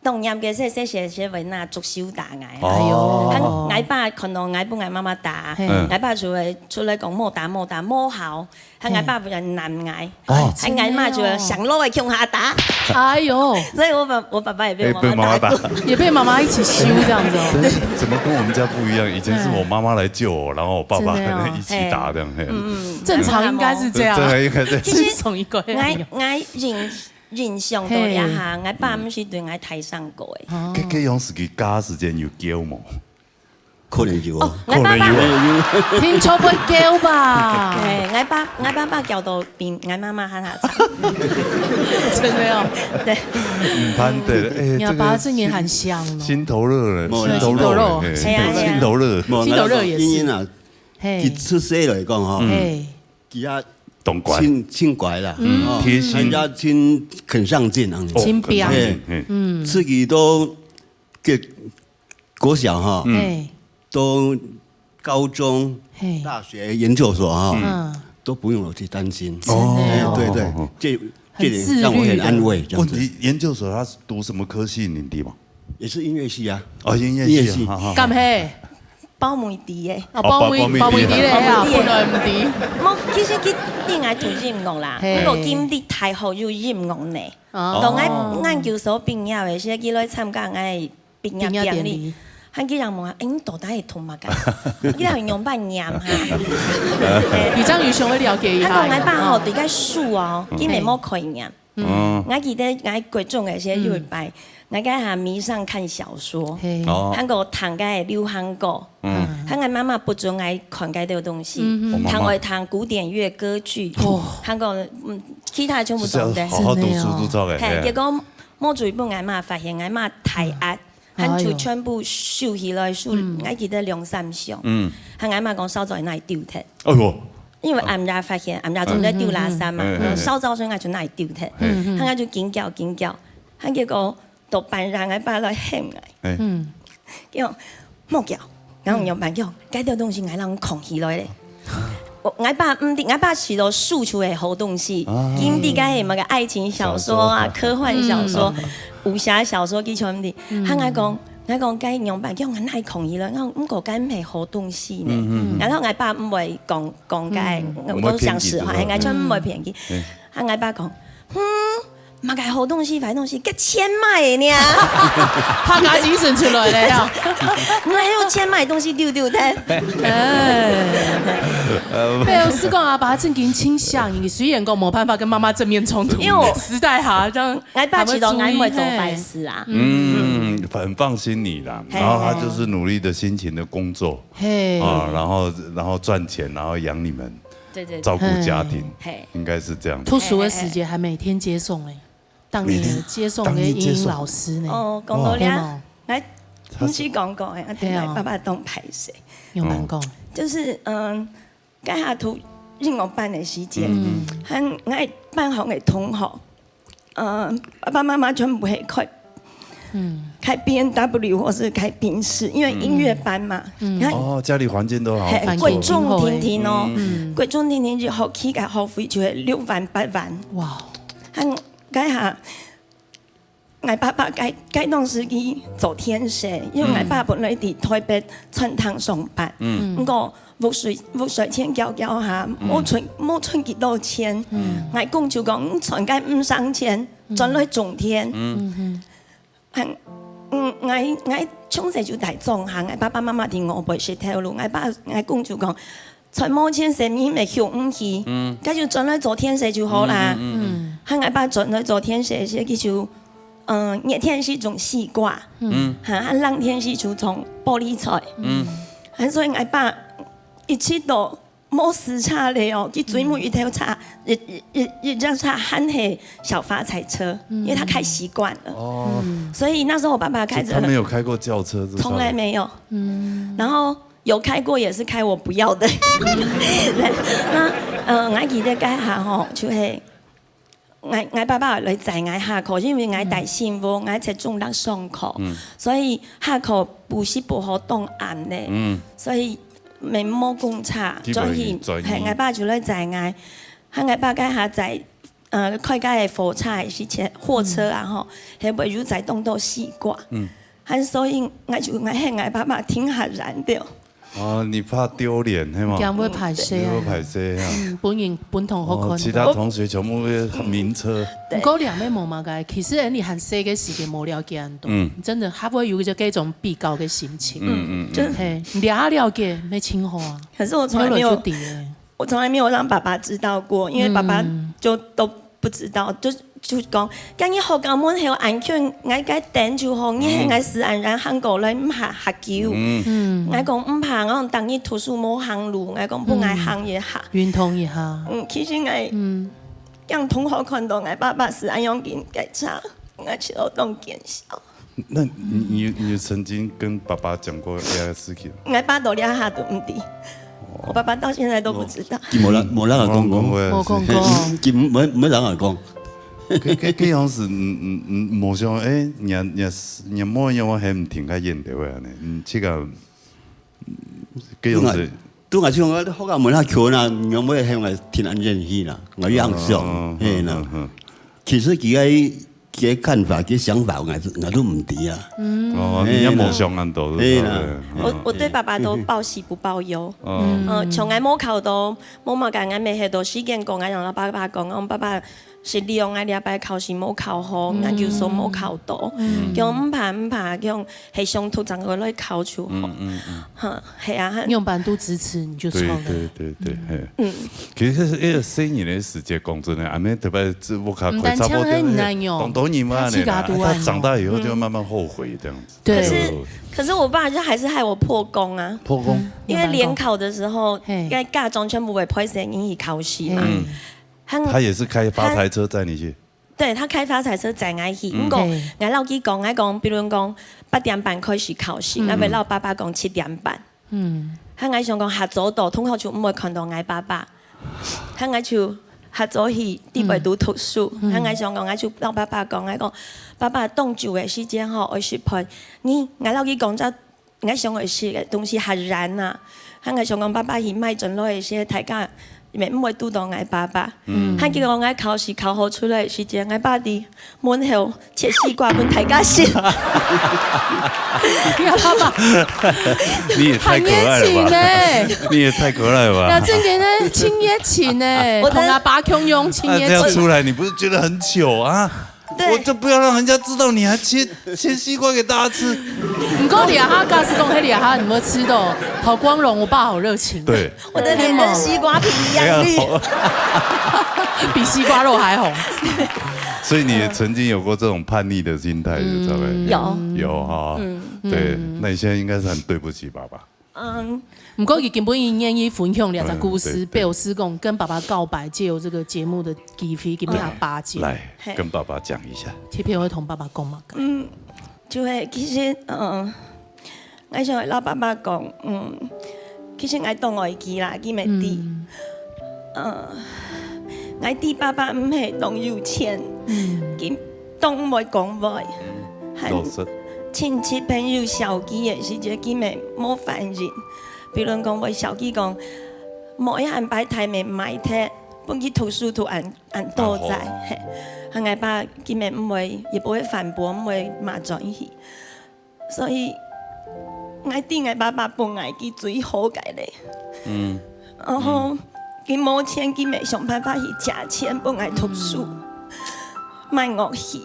當年嘅些為那足手打我。我爸看到我幫我媽媽打，我爸就會出來講莫打好。我爸就難捱，我媽就想攞嚟向下打。哎呦！所以我爸爸也被媽媽打，也被媽媽一起羞這樣子。怎麼跟我們家不一樣？以前是我媽媽來救我，然後我爸爸一起打這樣。正常應該是這樣。正常應該是。其實我印象到一下，我爸唔是對我睇上過嘅。佢用自己加時間有叫冇？可能有，我爸爸聽錯不叫吧？我爸爸叫到比我媽媽還下慘。真的哦。對。唔攀對，你爸這年很香哦。心頭熱了，心頭熱，心頭熱也是。因啊，佢出世來講吼，佢啊親乖啦，貼心，人家親肯上進啊，親表，自己都嘅國小哈。都高中、大學、研究所哈，都不用我去擔心。對，這點讓我很安慰。問題研究所他讀什麼科系？你弟嘛？也是音樂系啊。音樂系。咁係包媒體嘅。包媒體嚟啊，本來唔啲。冇，其實佢啲愛做音樂啦，不過經歷太好要音樂呢。當我研究所畢業嘅時候，佢來參加我畢業典禮。佢啲人問我：你到底係同乜㗎？啲人用班念下。余章魚想去了解一下。佢講我班學對個書哦，佢哋冇概念。我記得我國中嘅時候有一擺，我喺下迷上看小說，睇個談嘅流行歌，睇我媽媽不准我看嗰啲東西，睇我談古典樂歌劇，睇個其他全部懂的。好好讀書都做嘅。係結果摸住一本我媽發現我媽太壓。佢就全部收起來，收我記得2、3箱。佢我媽講燒在那裡丟脫。哎呦！因為暗日發現，暗日仲在丟垃圾嘛，燒走所以我就那裡丟脫。佢我就驚叫，佢結果到班上我爸來喊我，叫莫叫，然後又扮叫，嗰啲東西我讓扛起來咧。我爸唔啲，我爸是到輸出嘅好東西，經啲嘅係乜嘅愛情小說啊、科幻小說。武俠小說佢全啲，佢我講，我講該樣辦，叫我愛抗議啦，我個該唔係好東西呢。然後我爸唔會講該，我都想實話，我真唔會騙佢。我爸講，嘛個好東西、壞東西，個錢買的呢，他家精神出來了，我還有錢買東西丟丟的。對，我是講阿爸正經傾向，雖然講冇辦法跟媽媽正面衝突，因為時代下這樣，我爸知道我唔會做壞事啊。很放心你啦，然後他就是努力的辛勤的工作，然後賺錢，然後養你們，照顧家庭，應該是這樣。讀書的時間還每天接送嘞。當年接送嘅英語老師呢？哦，講到咧，我唔是講過嘅，我聽我爸爸當排泄。用慢講，就是家下讀英語班嘅時間，喺我班學嘅同學，爸爸媽媽全部係開 BMW 或是開賓士，因為音樂班嘛。哦，家裡環境都好，貴重天天哦，貴重天天就學期嘅學費就係6萬8萬。哇！家下，我爸爸該當時去做天使，因為我爸本來喺台北春堂上班，不過覆水錢交下，冇存幾多錢，我公就講存該唔上錢，轉來種田。我從細就大種下，我爸爸媽媽聽我背識條路，我公就講。存冇錢食米咪學唔起，咁就轉來做天使就好啦。我爸轉來做天使，是叫做熱天是種西瓜，冷天是就種玻璃菜。所以我爸一切都冇時差咧哦，佢追每一條叉，一張叉喊係小發財車，因為他開習慣了。所以那時候我爸爸開着，他沒有開過轎車，從來沒有。然後。有開過也是開我不要的。那我記得家下吼，就係我爸爸來載我下課，因為我大幸福，我在中學上課，所以下課補習不好當晏咧，所以咪冇公差，所以係我爸就來載我爸家下載開家嘅火車是貨車啊吼，係為咗載東到西瓜，所以我係我爸爸挺嚇人的。哦，你怕丟臉係嘛？驚會排泄啊！排泄啊！本同好看。其他同學全部名車。唔過兩位冇嘛嘅，其實你很細嘅時間冇了解很多，真的，還會有這種比較嘅心情。真係了解沒清楚啊。可是我從來沒有讓爸爸知道過，因為爸爸就都不知道，就講，咁你學校門係安全，我該等就好，你係我自然行過來唔怕嚇叫。我講唔怕，我當你圖書冇行路，我講不愛行一下。運動一下。其實我讓同學看到我爸爸是安樣嘅改差，我去都當見笑。那你曾經跟爸爸講過呢個事情？我爸到兩下都唔知，我爸爸到現在都不知道。冇人講過，冇講過，冇人講。嗰樣是冇想誒，人冇樣我係唔停喺演掉嘅呢，即個嗰樣是。都係像我學校門口橋啦，有冇係我挺安全去啦，我樣想係啦。其實佢看法、佢想法，我都唔知啊。你有冇想咁多？我對爸爸都報喜不報憂。從我冇考到冇乜間，我未喺度時間講，我讓我爸爸講，我爸爸。是利用我禮拜考試冇考好，我叫數冇考到，叫唔怕，叫係想圖長個來考就好。係啊，用班都支持你就錯了。對，係。其實呢個4年嘅時間講真嘅，阿妹特別我看佢差不多多年嘛，他長大以後就慢慢後悔這樣子。對。可是我爸就還是害我破功啊。破功。因為聯考的時候，因為家長全部會派成英語考試嘛。他也是開發財車載你去，對，他開發財車載我去。不過我老幾講，我講，比如講8點半開始考試，我咪老爸爸講7點半。我想講下早到，同學就唔會看到我爸爸。我就下早去啲位讀圖書。我想講，我就老爸爸講，我講爸爸當久嘅時間吼，我是陪你。我老幾講咗，我想嘅是東西係燃啊。我想講爸爸去買進來嘅些大家。袂唔會拄到我爸爸。佢叫我考試考好出來時間，我爸佇門後切西瓜問大家先。你也太可愛了吧！你也太可愛了吧！要真嘅呢，親熱情呢，我同阿爸共用親熱情。這樣出來，你不是覺得很糗啊？我就不要讓人家知道你還切西瓜給大家吃。唔過李亞哈嘎斯講，黑李亞哈你們吃的好光榮，我爸好熱情。對，我的臉跟西瓜皮一樣綠，比西瓜肉還紅。所以你也曾經有過這種叛逆的心態，知道嗎？有哈，對，那你現在應該是很對不起爸爸。唔過佢根本已願意分享兩個故事，貝爾斯貢跟爸爸告白，借由這個節目的機會，給阿爸講。來，跟爸爸講一下。貼片會同爸爸講嘛？就係其實我想老爸爸講，其實我當我記啦，記未啲，我啲爸爸唔係當有錢，佢當唔會講話，係親戚朋友小記嘅時節，佢咪冇反應。比如講，我小記講，冇一安排台面買睇，本去圖書圖按多在，係我爸佢咪唔會，也不會反駁，唔會罵轉去，所以我啲我爸爸幫我佢最好嘅咧，然後佢冇錢，佢咪想辦法去借錢幫我讀書，買樂器，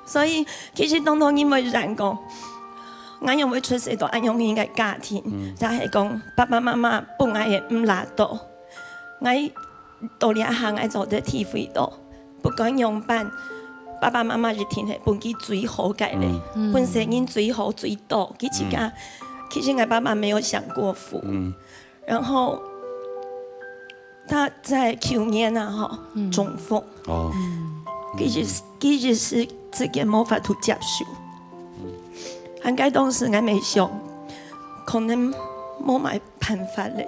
所以其實當當因為人講。我因為出世到安養院嘅家庭，就係講爸爸媽媽幫我嘅唔拉到，我到呢一下我做得體會到，不管樣辦，爸爸媽媽一定係幫佢最好嘅咧，本身人最好最多，佢自家其實我爸爸沒有享過福，然後他在去年啊中風，其實是自己冇法度接受。應該當時我未想，可能冇乜辦法咧。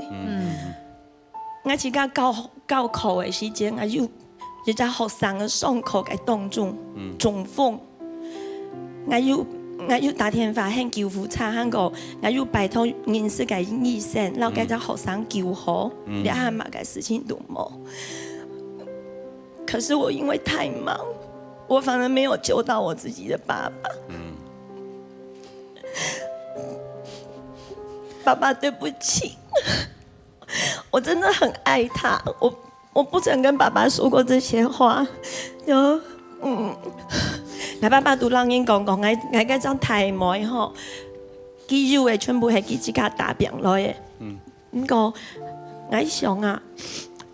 我自家教課嘅時間，我要一隻學生嘅上課嘅當中中風，我要打電話向救護車，我要拜託認識嘅醫生，讓嗰隻學生救好，兩下乜嘅事情都冇。可是我因為太忙，我反而沒有救到我自己的爸爸。爸爸，對不起，我真的很愛他。我不曾跟爸爸說過這些話。我爸爸都讓人講，我嗰張題目嗬，佢要嘅全部係佢自家答辯來嘅。我想啊，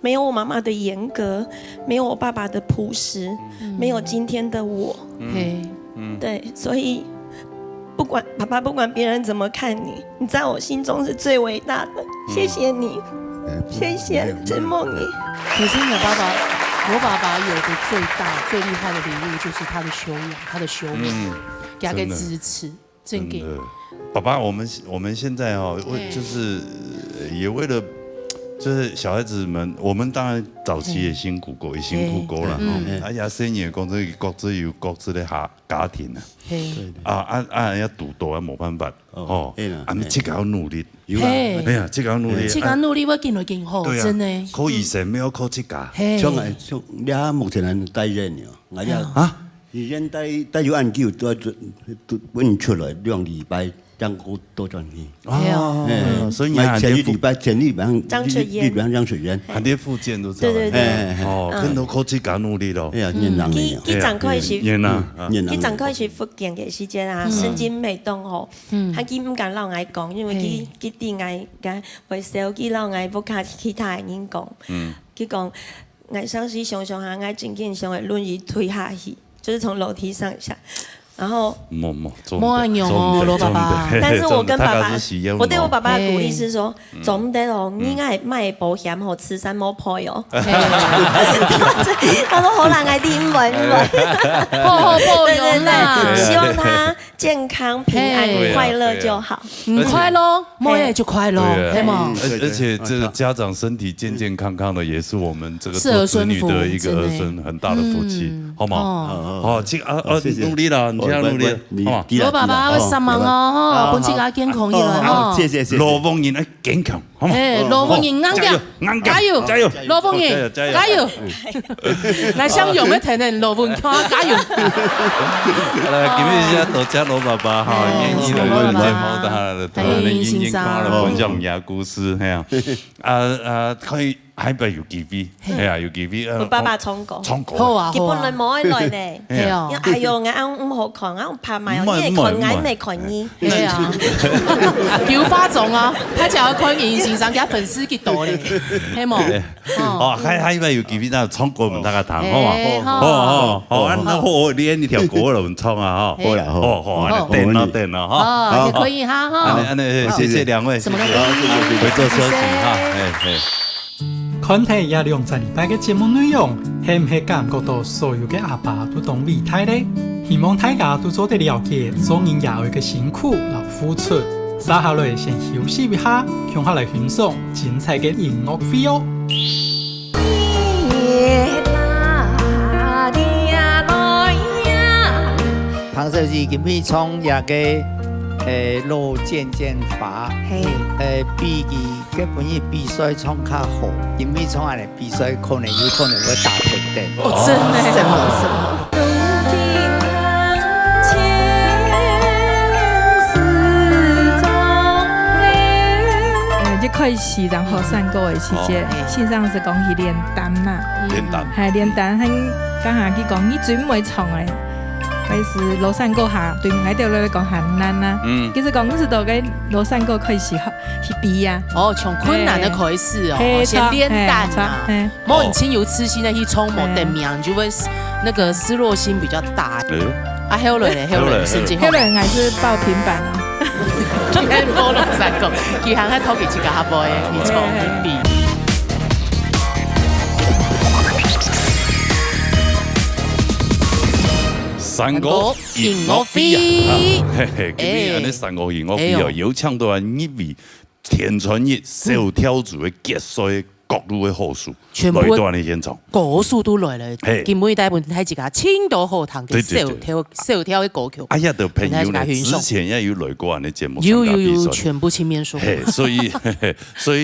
沒有我媽媽的嚴格，沒有我爸爸的樸實，沒有今天的我。對，所以。不管爸爸，不管別人怎麼看你，你在我心中是最偉大的。謝謝你，謝謝陳夢妮。可是我爸爸有個最大、最厲害的禮物，就是他的修養，他的修養，給他個支持，真嘅。爸爸，我們現在就是也為了。就是小孩子們，我們當然早期也辛苦過，也辛苦過了。哎呀，生意講這各自有各自的家庭啊。人家賭多啊，冇辦法哦。你自己要努力，哎呀，自己要努力。自己努力，我見到更好，真的。考醫生沒有考自家。像你目前還帶人呀？我呀，醫生帶有研究都揾出來2禮拜。張國多賺錢，所以你前禮拜張水燕，很多福建都知道，更多科技敢努力咯。佢展開是福建嘅時間啊，神經未當好，佢唔敢讓我講，因為佢啲我會少佢讓我不卡其他人講，佢講我上次想下，我真經想喺輪椅推下去，就是從樓梯上下。然後冇人用哦，老爸爸。但是我跟爸爸，我對我爸爸的鼓勵是說，做唔得咯，你應該係賣保險和慈善冇賠哦。他說好難愛啲唔會，對對對，希望他健康平安快樂就好。快樂，冇嘢就快樂，係嘛？而且這個家長身體健健康康的，也是我們這個做子女的一個兒孫很大的福氣，好嗎？好，努力啦。老爸爸，我10萬哦，本自家健康以來哦。羅鳳賢健強。罗凤英加油，加油，加油！罗凤英加油！来向有没听的罗凤英加油！来，今日先多谢罗爸爸哈，愿意来我们节目的，他的英英看了分享呀故事，系啊，可以。海邊有機會，係啊，有機會。我爸爸唱過，好啊，佢本來冇來呢。係啊，哎呦，我唔好看，我拍埋，因為看眼未看耳。係啊，叫花種啊，他就要看嚴先生嘅粉絲幾多咧，係冇？哦，海邊有機會，那唱歌唔得個彈，好嘛？好，那我練一條歌嚟唱啊，好啦，好，等啦，哈。也可以哈，謝謝兩位，會做收視哈，看睇也兩集禮拜嘅節目內容，係唔係感覺到所有嘅阿爸都懂偉大呢？希望大家都做得了解做人也有一個辛苦和付出。稍後來先休息一下，向下來欣賞精彩嘅音樂會哦。唐小姐今日從也個路漸漸滑，比佢嘅本意比賽唱較好，因為唱下嚟比賽可能有可能會打平定。哦，真的？什麼？就可以是然後散歌的時節，線上是講是連單啦，係連單，喺家下佢講你準備唱嘅。開始羅山歌下對我哋嚟講很難啦。其實講是到嘅羅山歌開始去比啊。哦，從困難的開始哦，先練單啊。冇很輕有自信的去衝某的名，就會那個失落心比較大。啊，後來咧，後來甚至後來還是報平板啊。佢喺冇羅山歌，佢行喺偷幾次個下波嘅，去衝去比。山歌音樂會，今日安尼山歌音樂會哦，有請到一位田春義小跳組嘅傑帥各路嘅好手，全部來到你現場，歌手都來了，今每大部分係自家青島後堂嘅小跳嘅歌曲。哎呀，的朋友呢，之前也有來過你節目，有全部親面說。所以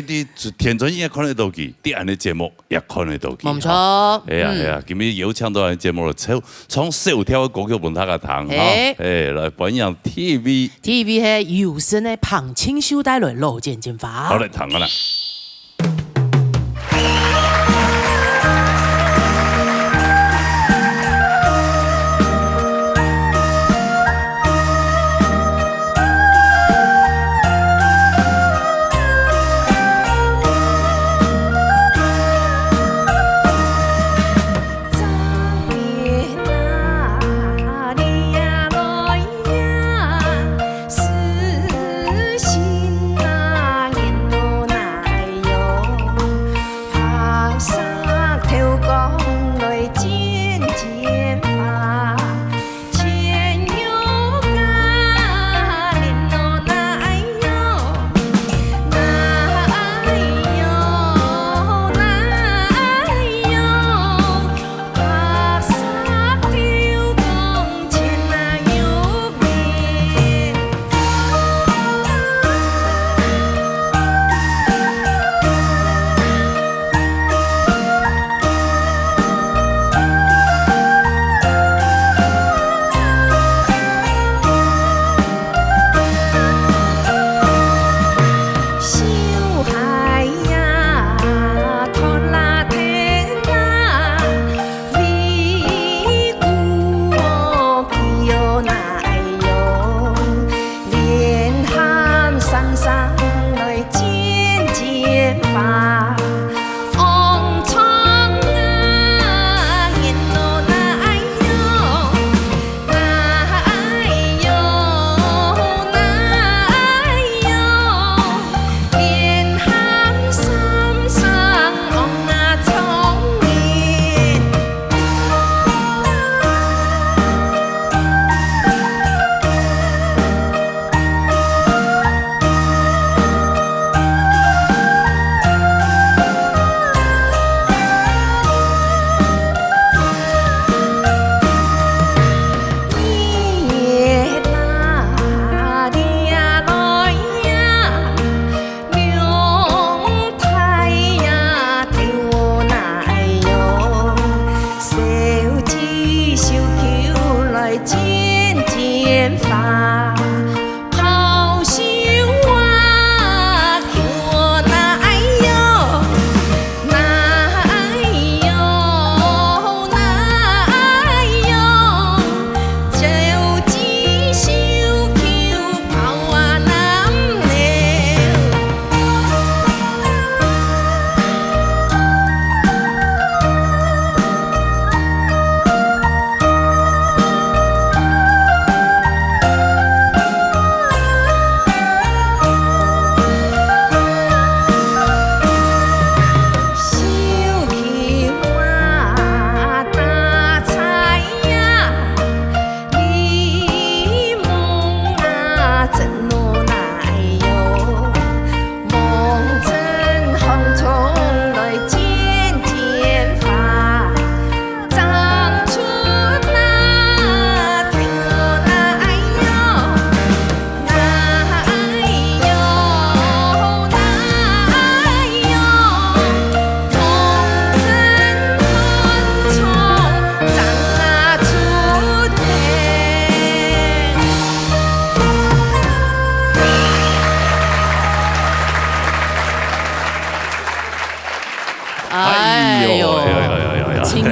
啲田春義也看得到佢，啲人嘅節目也看得到佢。冇錯。係啊，今日有請到你節目嚟唱小跳嘅歌曲，幫大家聽嚇。來分享 TV 係有聲嘅彭清秀帶來路見證法。好嚟聽下啦。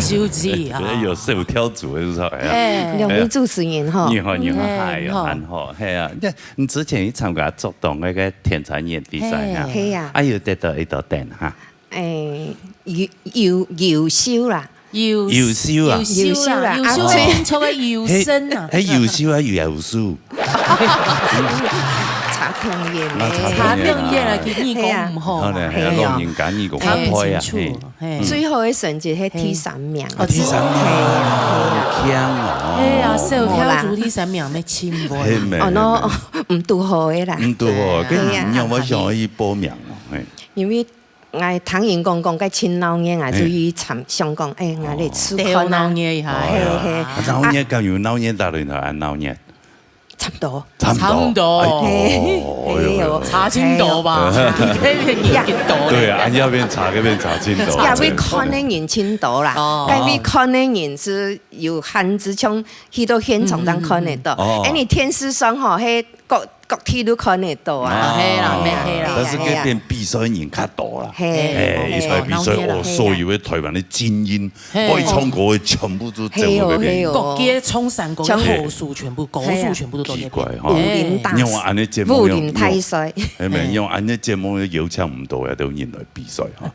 手指啊，有手挑组的是吧？两位主持人哈，你好，哎呀，很好，系啊，你之前去参加作动那个田产演比赛啊，系啊，啊有得到一道灯哈，优秀啦。優秀啊，優秀啦，優秀係從個優生啊，係優秀啊，優秀。查兩頁查兩頁啦，佢呢個唔好，係啊，老人家呢個唔開啊，最後嘅成績係第3名，第3名，強哦，係啊，手跳組第3名咩簽喎？哦，唔拄好嘅啦，唔拄好，跟住我想去報名咯，因為。我唐人公公個親老爺，我就去想講，我嚟出看老爺下，老爺咁有老爺打嚟頭，按老爺，差唔多，查清楚吧，對啊，要邊查嗰邊查清楚。因為可能人清楚啦，因為可能人是有漢字腔，去到現場當看得到，你電視上嗬係各地都看得到啊，係啦，係啦。但是嗰邊比賽人較多啦，一場比賽所有嘅台灣嘅精英，可以唱歌嘅全部都走嗰邊。各界衝山歌嘅號數全部高數全部都到嗰邊。因為按啲節目，武林大賽，係咪？因為按啲節目有請唔到嘅都人來比賽嚇。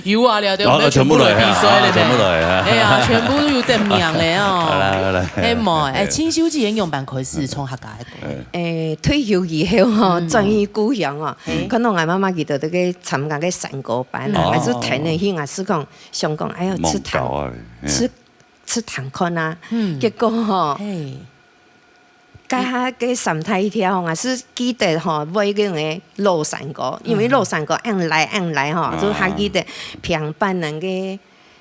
有啊，了對，全部來比賽咧，全部來啊！哎呀，全部都有得名咧哦。好啦，係冇，清修之前用辦開始從客家嘅。退休以後嗬，轉去故鄉哦，可能我媽媽記得都去參加個山歌班啊，我就睇呢去，我是講想講，哎呀，吃糖看啊，結果嗬。家嘅心態條，我是記得嗬，買嗰個老山歌，因為老山歌按來嗬，就還記得平板人嘅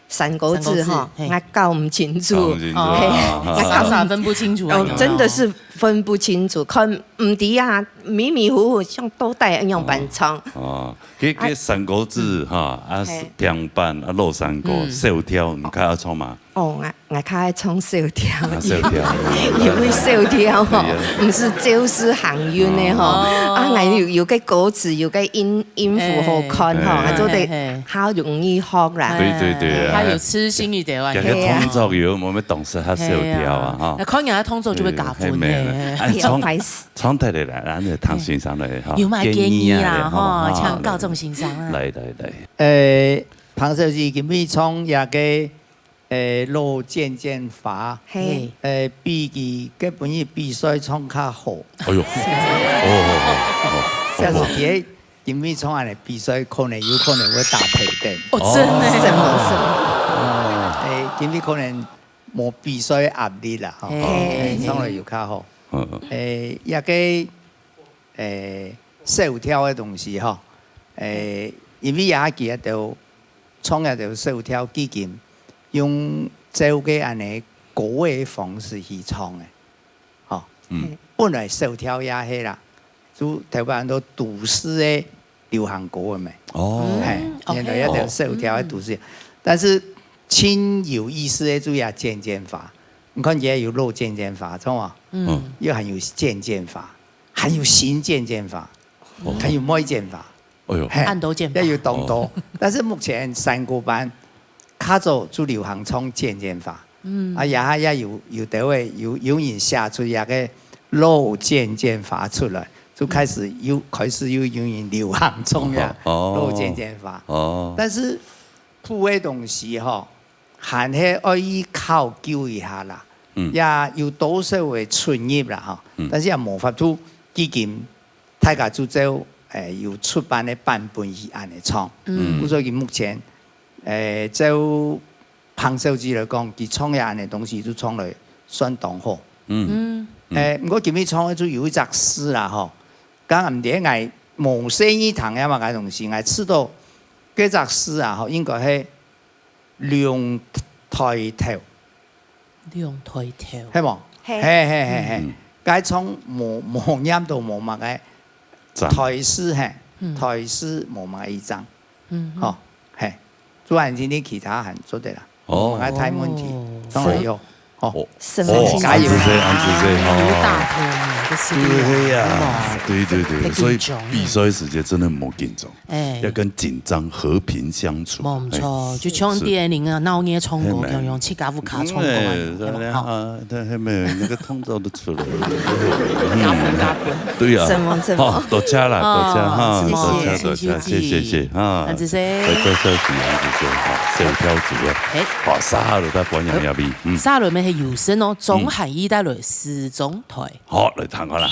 山歌字嗬，我搞唔清楚，我分不清楚，真的是分不清楚，看唔知啊，迷迷糊糊像都帶樣扮唱。哦，嗰山歌字嚇，啊平板啊老山歌，手條你睇下唱嘛？哦，我較愛唱手條，因為手條吼，唔是就是行韻嘅吼，啊，我有個歌詞，有個音符好看吼，我做得好容易學啦。對，他有痴心一點啊。有個動作有冇咩動詞，他手條啊嚇。看人家動作就會加分嘅。唱得嚟啦，咱就唐先生嚟嚇。有賣建議啦，吼，唱高中先生啊。嚟。彭少志今日唱也個。路漸漸滑，比佢基本上比賽唱較好。哎呦，但是佢今日唱嚟比賽，可能有可能會打賠的。哦，真的。今日可能冇比賽壓力啦，唱嚟又較好。一個手跳嘅東西嗬，因為也記得到唱嘅就手跳基金。用照嘅安尼歌嘅方式去唱嘅，吼，本來手跳也係啦，就台灣都都市嘅流行歌嘅咪，係，現在一條手跳嘅都市，但是親有意思嘅就要漸漸化，你看也有路漸漸化，知嘛？又還有漸漸化，還有新漸漸化，還有每漸化，按都漸化，也有動多，但是目前山歌班。較早就流行唱漸漸化，也有地位有人寫出一個路漸漸化出來，就開始有人流行唱呀路漸漸化。但是譜嘅東西嗬，還係可以考究一下啦，也有多少嘅傳入啦嗬，但是也無法度基金大家就做有出版嘅版本去按嚟唱，所以目前。就彭少志嚟講，佢創業嘅東西都創嚟相當好。不過今日創就有一隻詩啦，嗬。咁唔知係無聲一堂嘅嘛個東西，係知道嗰隻詩啊，應該係兩抬頭。兩抬頭。係冇？係。佢創無音到無物嘅台詩係，台詩無物一張。嗬，係。做完今天其他很做得啦，我睇睇問題，當然有，加油！大个是对呀，对，所以比赛时间真的莫紧张，要跟紧张和平相处。冇错，就像电影啊，闹热冲过，用七加五卡冲过啊，他还没那个通道都出来。加分。对呀。什么？好，多谢啦，多谢哈，多谢，谢啊。安子生，多谢主安子生，好，手挑主啊。好，沙路在观音那边。沙路咪係搖身咯，總係依帶來四種台。好，嚟睇下啦。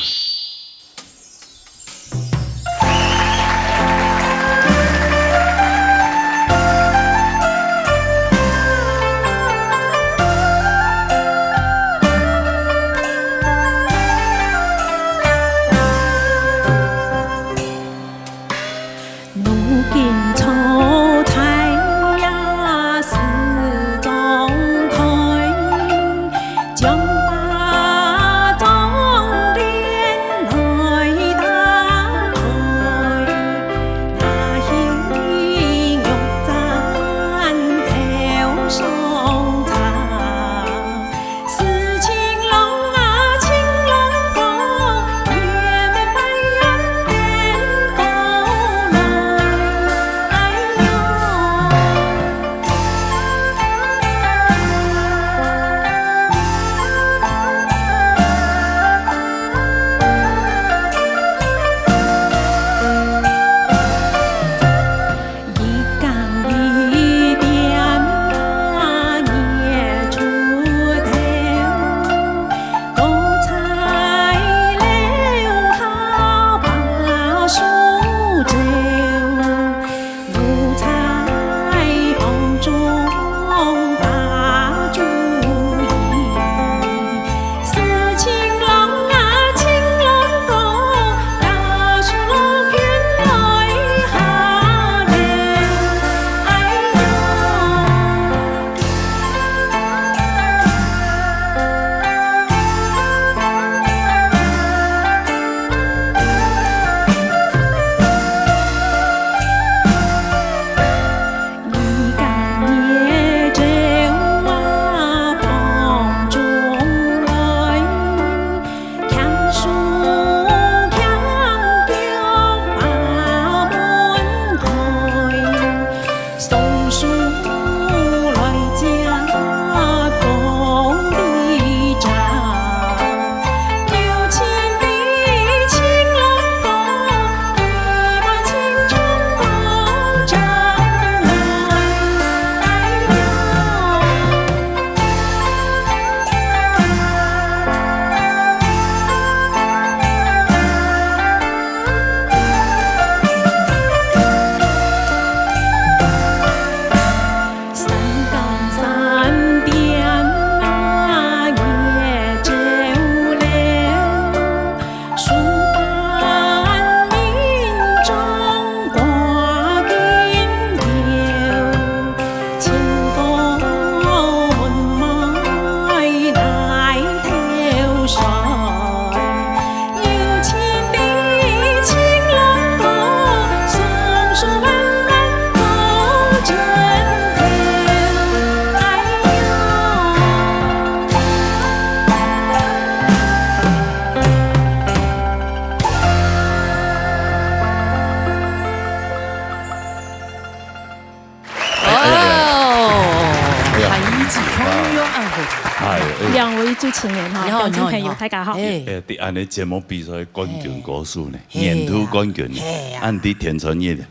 两位主持人哈，观众朋友大家好。伫安尼节目比赛冠军歌手呢，年度冠军呢，按伫田传业的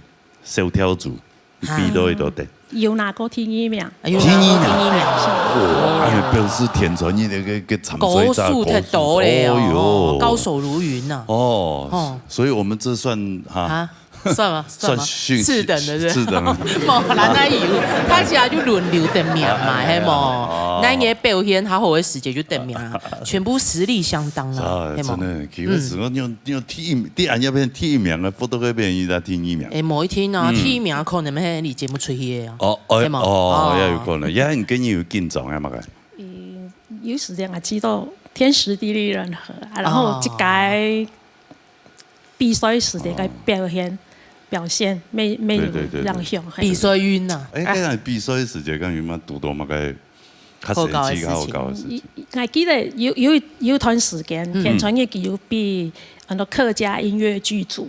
小跳组比到多点。有哪个第一名？第一名，哇！安尼表示田传业的个参赛者高数太多了哦，高手如云呐。哦，所以我们这算哈。算吗？算次等的是。次等。冇，咱那有，他其他就轮流等名嘛，系冇。那个表现好好的时间就等名，全部实力相当啦，系冇。真的，其实我用第二要变第一名的，不都会变伊在第一名。某一天啊，第一名可能喺你节目出现啊。哦，也有可能，也你跟你有紧张啊嘛个。有时间我知道天时地利人和，然后这个比赛时间嘅表现没有让向。比赛晕呐！哎，嗰陣比賽時間講有乜多嘛個好搞的事情。我记得有一段时间，田川也有比很多客家音乐剧组，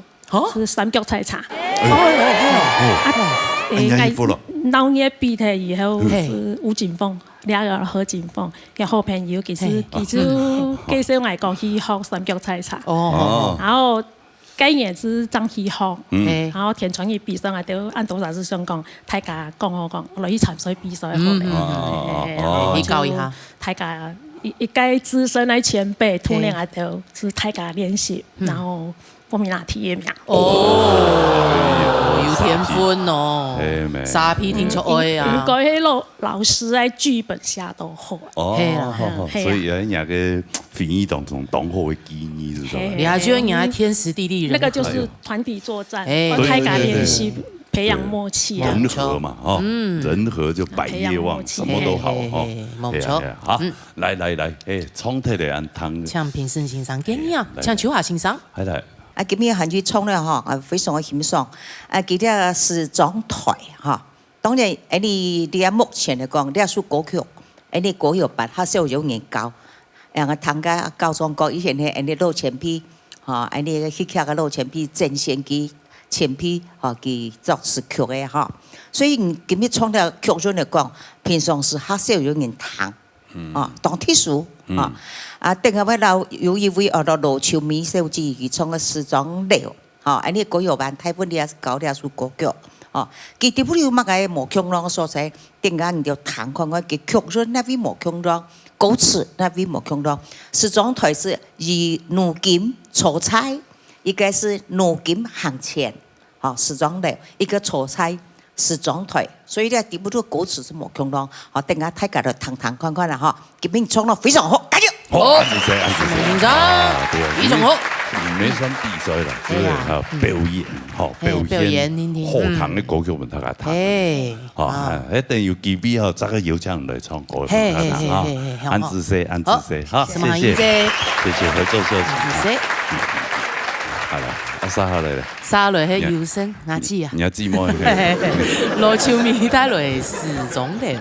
是三脚菜茶。老年比的以后是吴景峰，两个何景峰，然后朋友其实介绍我讲去学三脚菜茶。然后。今年是张喜好，然后田川也比赛啊，都按多少是想讲，大家讲我讲，来去参赛比赛好嘞，你教一下，大家一个资深的前辈，突然啊都是大家练习，然后我们拿第一名。有天分哦，沙皮听出爱啊。应该迄老师的剧本写都好。所以人个评议当中同好的建议是什么？你还觉得人家天时地利人？那个就是团体作战，大家练习。培养默契，人和嘛，人和就百业旺，什么都好哈。没错，好，来，冲突的安汤，像评审欣赏给你啊，像秋华欣赏，来。今日韩剧冲了哈，非常的欣赏。佢啲时装台哈，当然，你目前嚟講，你屬歌曲，你歌謠版，它是有研究。個參加高中國以前你攞前批，你去睇個攞前批正選機前批，佢作詞曲嘅哈。所以今日衝了曲中嚟講，平常時它是有研談，當天數定係話有一位羅秋美小姐，佢創個時裝料，你歌謠版台灣啲搞啲屬歌曲。佢哋不了乜嘅冇腔浪所在，點解你要談看佢曲中那位冇腔浪，歌詞那位冇腔浪，時裝台是以努金炒菜，一個是努金行前，時裝料一個炒菜。時裝台，所以咧點不到歌詞是冇腔浪，點解大家都談看看啦嚇，今日唱得非常好，加油！好，緊張，非常好。沒算比賽啦，就是表演，表演後堂的歌曲問大家彈，一定要記筆後，這個有請來唱歌給大家啊！安子 C， 好，謝謝合作社，係啦，沙下來啦，沙來係優生，阿姊啊，你阿姊妹，羅秋美帶來時裝料。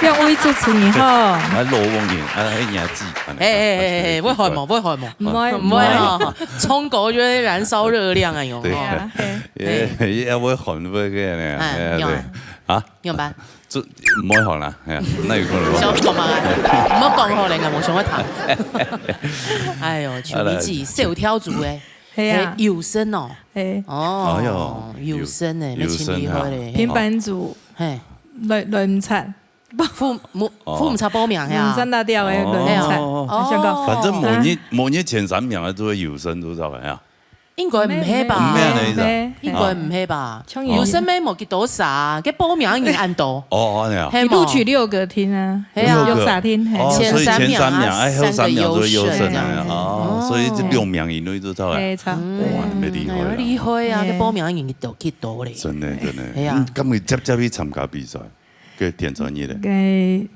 两位主持人好。啊，罗王爷，啊，兄弟。会害嘛？不会害嘛？唔会哈，冲果就会燃烧热量啊，用。对啊，也会害不嘅呢。啊？用吧。唔可以學啦，係啊，那如果你想講嘛，唔好講好你啊，冇想一談。哎呦，像你自己小跳組誒，係啊，有聲哦，哦，有聲誒，你真厲害咧。平板組，係輪唔出，副唔出報名呀，唔真大調誒，輪唔出。香港，反正某年前3名嘅都會有聲，都知道呀。應該唔係吧？應該唔係吧？有聲咩冇幾多啥，嘅報名已經按到。哦，係啊。係錄取6個廳啊，有啥廳？前3名，後3名都優勝啊。哦，所以這6名以內都走嚟。差。哇，你厲害啊！厲害啊！嘅報名已經到幾多咧？真係。係啊。咁佢接去參加比賽，嘅電專業咧。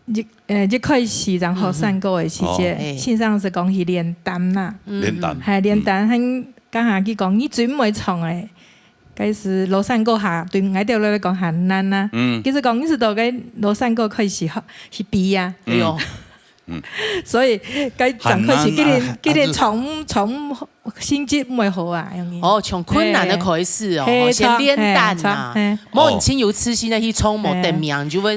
一開始然後3個月期間，線上是講去練擔啦，練擔，係練擔，喺家下佢講你最唔會唱誒，嗰時老3個下對我哋嚟講係難啦，其實講你是到嘅老3個開始去比啊，所以佢剛開始佢哋從心機唔會好啊，哦，從困難的開始哦，先練膽啊，冇你情有自信的去衝某等名，就會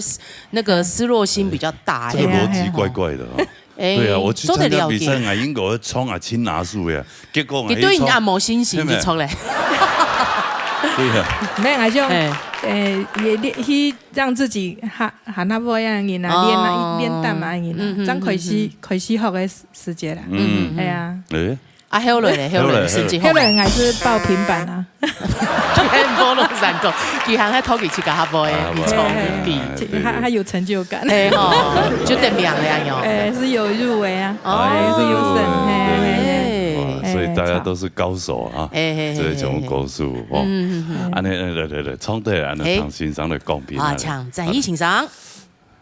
那個失落心比較大。這個邏輯怪怪的哦。對啊，我去參加比賽，我應該衝啊千拿數呀，結果我佢對人家冇信心就衝咧。對啊，咩係種也去讓自己學那不一樣嘅啊，練膽啊嘅啊，真開始學嘅時節啦，係啊。啊，後來咧，後來還是報平板啊，報到3個，佢行喺拖幾次架下播嘅，比，他有成就感，就得名了是有入圍啊，是有審，所以大家都是高手啊，這種高手哦，安尼來，從對安尼唐先生來講評啊，唱在疫情上，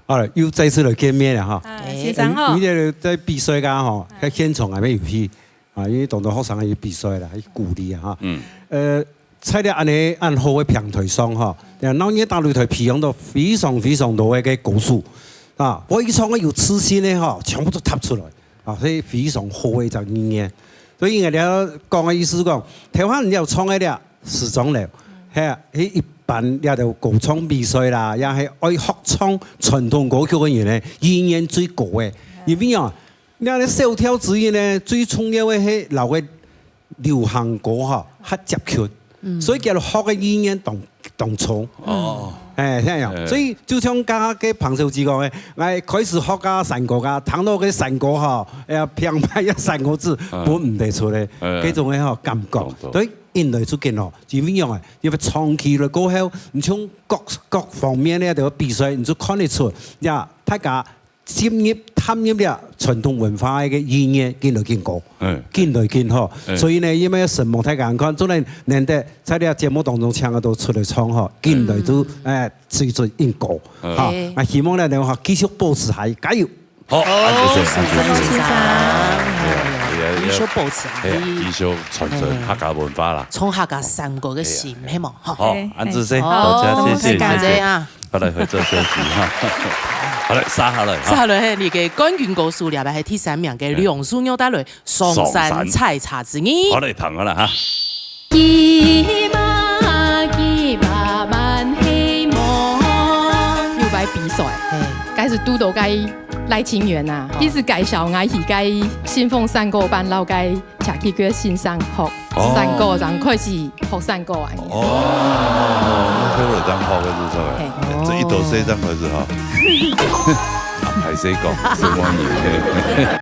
好了，又再次來見面了哈，先生好，你哋在比賽間哈，喺現場係咩遊戲？啊，因為當到學生去比賽啦，去鼓勵啊哈。在咧安尼按好嘅平台上哈，然後呢大擂台培養到非常非常多嘅高手啊，我一唱嘅有自信嘅哈，全部都踏出來啊，所以非常好嘅就語言。所以我哋講嘅意思講，台灣人要唱嘅咧時裝咧，係啊，喺一般咧就歌唱比賽啦，也係愛學唱傳統歌曲嘅人咧，語言最高嘅，因為啊。你睇小跳之餘呢，最重要嘅係留嘅流行歌嚇，黑接曲，所以叫做學嘅語言當初。聽樣，所以就像家嘅彭少子講嘅，我開始學家山歌噶，聽到嘅山歌嚇，平白一3個字本唔得出嚟，嗰種嘅感覺，所以引來出見咯，就點樣啊？因為長期嚟過後，唔從各方面咧就比賽，你就看得出，呀，大家。深入探入了傳統文化嘅語言，見來見過，見來見呵。所以呢，因為神望太眼看，總係難得在呢個節目當中唱嘅都出嚟唱呵，見來都最應過。嚇，啊希望咧你話繼續保持下，加油！好，謝謝先生，繼續保持下，繼續傳承客家文化啦。從客家3個嘅心，希望。好，安子先，大家謝謝啊！好嚟去做休息哈。好嘞，殺下來，你嘅冠軍歌數入邊係第3名嘅梁樹鳥帶來上山採茶之意。好嚟，彈我啦嚇。幾百萬希望，要擺比賽，該是督導該賴清源啊，一直介紹我去該信奉3個班，然後該查去佢線上學3個，然後開始學3個啊。佢嚟當學嘅主持，這一到4張開始學，係誰講？是我兒。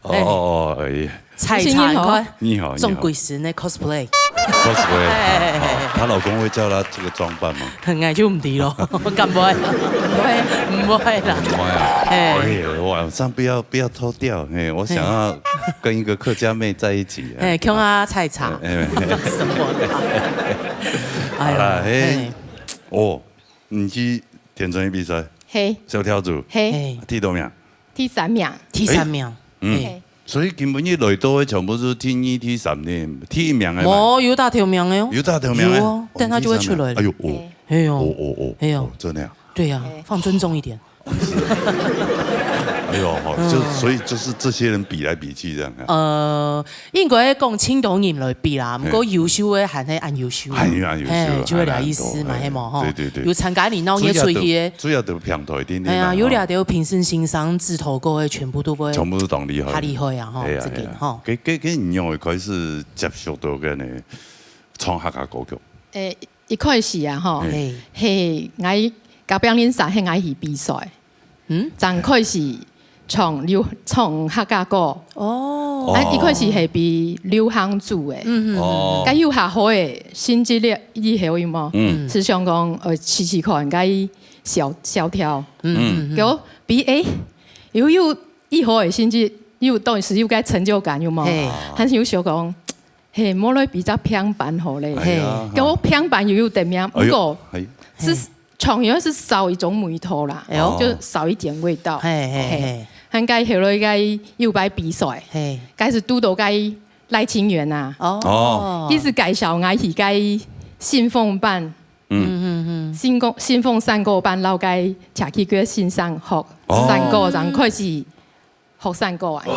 哦，哎，菜茶快，你好，中鬼神的 cosplay。她老公会叫她这个装扮吗？很爱就唔ดี咯，敢不会？不会啦。不会啊！哎，晚上不要偷掉，哎，我想要跟一个客家妹在一起。哎，看下菜茶。什么？好啦，哎，哦，你去田中比赛，嘿，小跳组，嘿，第多名？第3名，第3名。所以根本你内多的全部是第2、第3名，第1名的。哦，有大头名的哟。有大头名的。有啊，但他就会出来。哎呦，哎呦，哎呦，真的呀。对呀，放尊重一点。哎呦，所以就是这些人比来比去这样。应该讲青岛人来比啦，不过优秀的还是按优秀。按优秀，就会俩意思嘛，系嘛吼。对。有参加你闹热出去的，主要都平台一点。哎呀，有俩都评审欣赏指头哥的，全部都会。全部都当厉害。太厉害啊！吼，这件吼。佢唔用开始接触到嘅呢，唱客家歌曲。一开始啊，吼，嘿，我甲表演赛系爱去比赛，刚开始唱客家歌。哦，一开始系比流行组诶，甲有下好诶，甚至咧以后有冇？是想讲试看甲小跳，给我比有以后诶，甚至有当时有个成就感有冇？还是有想讲，嘿，莫来比较平板好咧，给我平板又有点名，不过是唱样是少一种味道啦，就少一点味道。应该后来该又摆比赛，该是拄到该赖清源啊，一直介绍我去该信奉班，信奉3個班，然後該車去個線上學3個，然後開始學3個啊。那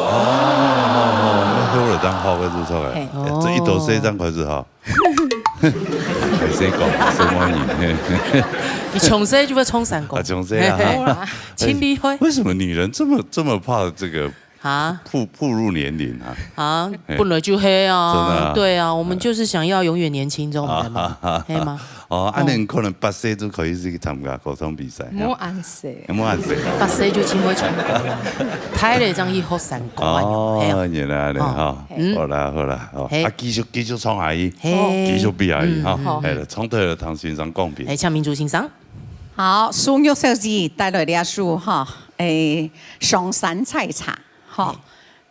好了，張學嘅出嚟，這一到4張開始學。谁讲？什么你？你从小就要冲3個。从小啊，真厉害。为什么女人这么怕这个啊？步入年龄啊？啊，本来就黑啊。真的。对啊，我们就是想要永远年轻中的嘛，黑吗？哦，安尼可能8歲就可以去參加歌唱比賽。冇按歲。冇按歲。8歲就先會唱歌啦，睇嚟就要學3個。哦，原來咧哈，好啦，啊，繼續唱下去，繼續比下去哈，係啦，唱對了，唐先生講評。請民主欣賞。好，蘇玉小姐帶來啲書哈，上山菜茶，哈，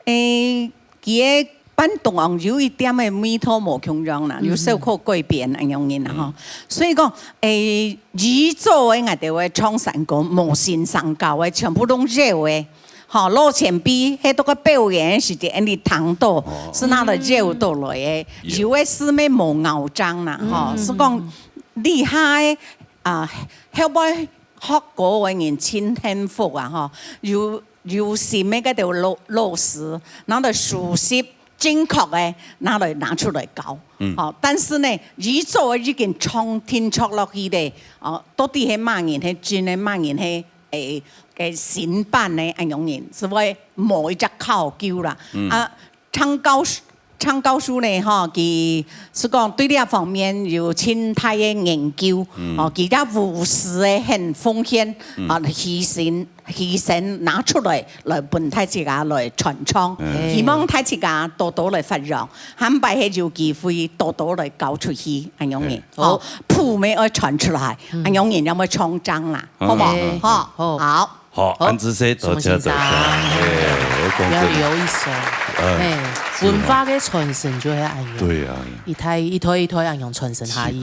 佢嘅版段有一點嘅美土無窮樣啦，有受過改變咁樣嘅啦，所以講語做嘅我哋會唱3個無線上教嘅，全部都熱嘅。好，攞前邊喺度個表演是啲人哋彈到，是拿嚟熱到來嘅，有嘅是咩無咬章啦，哈，是講厲害啊，後尾學過嘅人真幸福啊，哈，有時咩嗰條老師拿嚟熟悉。正確嘅拿出來教，但是呢，語做已經聽出落去咧，到底係乜嘢係真嘅，乜嘢係嘅新版嘅咁樣嘅，所以冇一隻考究啦。唱教書呢，佢是講對呢一方面有清太嘅研究，其他無私嘅很奉獻，犧牲拿出來本太自家來傳唱，希望太自家多多來發揚，肯擺係有機會多多來搞出去咁樣嘅，譜咪要傳出來，咁樣嘅有冇創章啦？好冇？好，安子生多謝多謝，不要留一手，文化嘅傳承就係咁樣。對啊，一推咁樣傳承下去。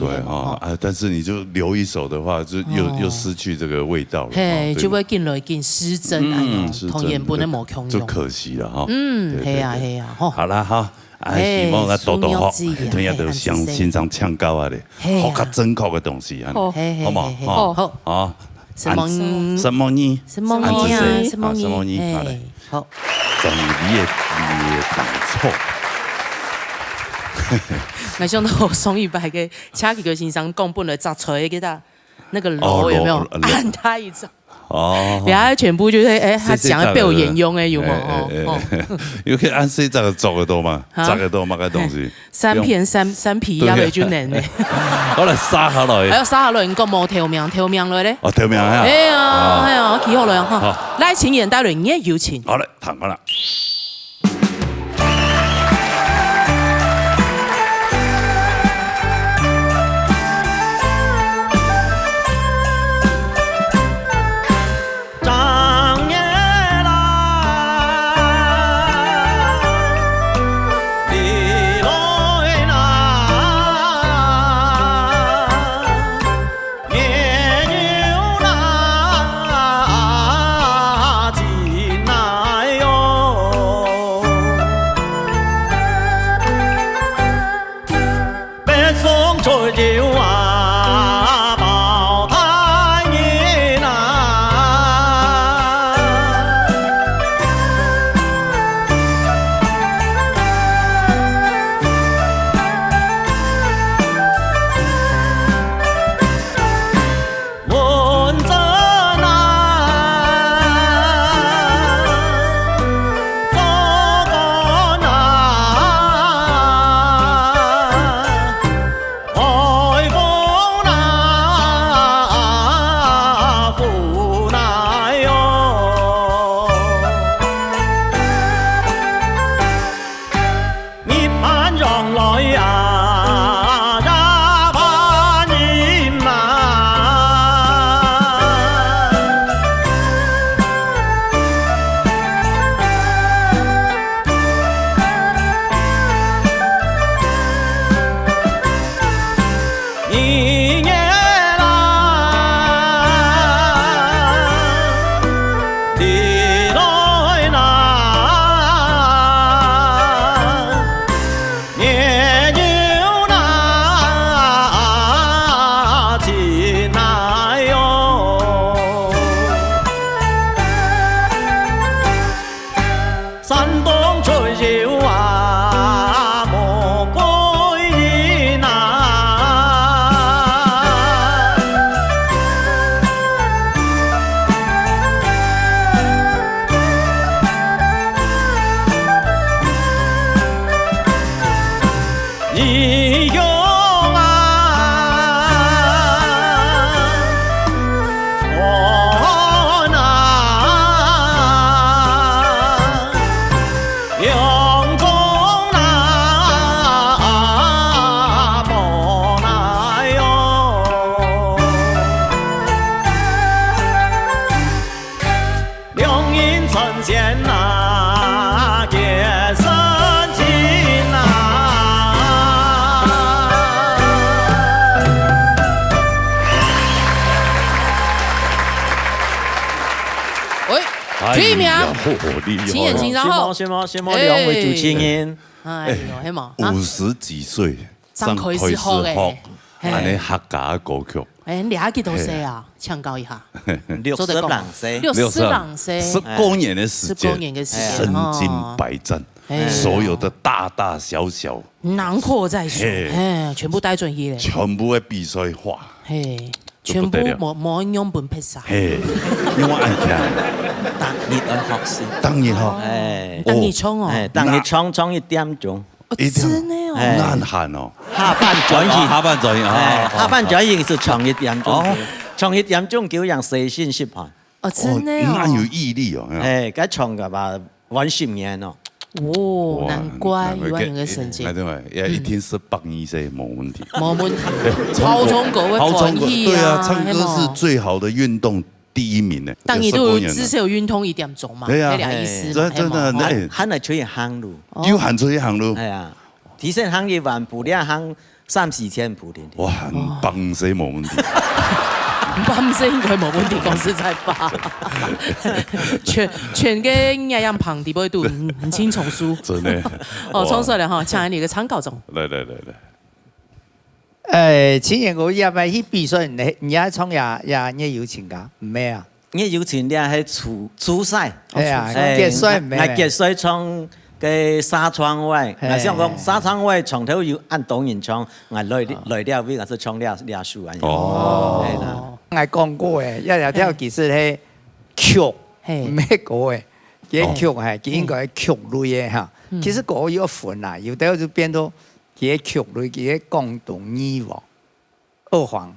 但是你就留一手的話，就又失去這個味道了。嘿，就會見來見失真咁樣，同原本嘅冇共用。就可惜了哈。係啊，好啦哈，希望我多多學，聽日就上線上唱歌啊咧，學較正確嘅東西啊，好冇？好。什麼呢？什麼呢？好，終於你也答錯。沒想到雙語白嘅車幾個先生講本來摘菜嘅，那個樓有沒有按他一張？哦，然后全部就是他讲的被我沿用有冇？有可以按谁这个做得多嘛？10个多嘛个东西。三皮也未就能咧。我来杀下来。还有杀下来，你讲冇跳命落咧？哦，跳命啊！哎呀，幾好嚟哈！來請人帶來你嘅邀請。好嘞，彈翻啦。第一名，请演请然后，先摸两位主持人，哎呦，迄嘛，50几岁，上开始学诶，安尼客家歌曲，哎，你还几多岁啊？唱高一下，62岁，62岁，19年的时间，身经百战，所有的大大小小，囊括在手，哎，全部带准去嘞，全部的比赛化，嘿。全部冇用本拍晒，嘿，因为按起来，当日去学习，当日学，哎，当日冲哦，当日冲1點鐘，真的哦，難行哦，下班轉去，下班轉去是衝1點鐘，衝1點鐘叫人細心烚盤，哦，真的哦，那有毅力哦，哎，該衝個吧，玩10年哦。哦，難怪1萬人嘅成績。也一定是幫醫生冇問題。冇問題，超中國會歡喜對啊，唱歌是最好的運動第1名呢。當然都至少有運動1點鐘嘛，對啊，意思。真的，喊嚟出去行路，又喊出去行路。係啊，提前行1萬步，你行3-4千步的。哇，幫誰冇問題。幫聲應該冇問題，公司在發。全嘅一樣旁地位度唔清重書。真的。哦，衝出嚟哈，請你個參考中。來。前年我也咪去比賽，你也衝也有錢㗎，唔咩啊？你有錢你係初賽，係啊，決賽唔咩？係決賽衝嘅沙窗位，我想講沙窗位從頭要按導演衝，我來了尾我是衝了數啊。哦。我講過誒，一條其實係曲，唔係歌嘅，嘅曲係，佢應該係曲類嘅嚇。其實歌有分啦，有的就變到嘅曲類，嘅廣東語喎，二黃，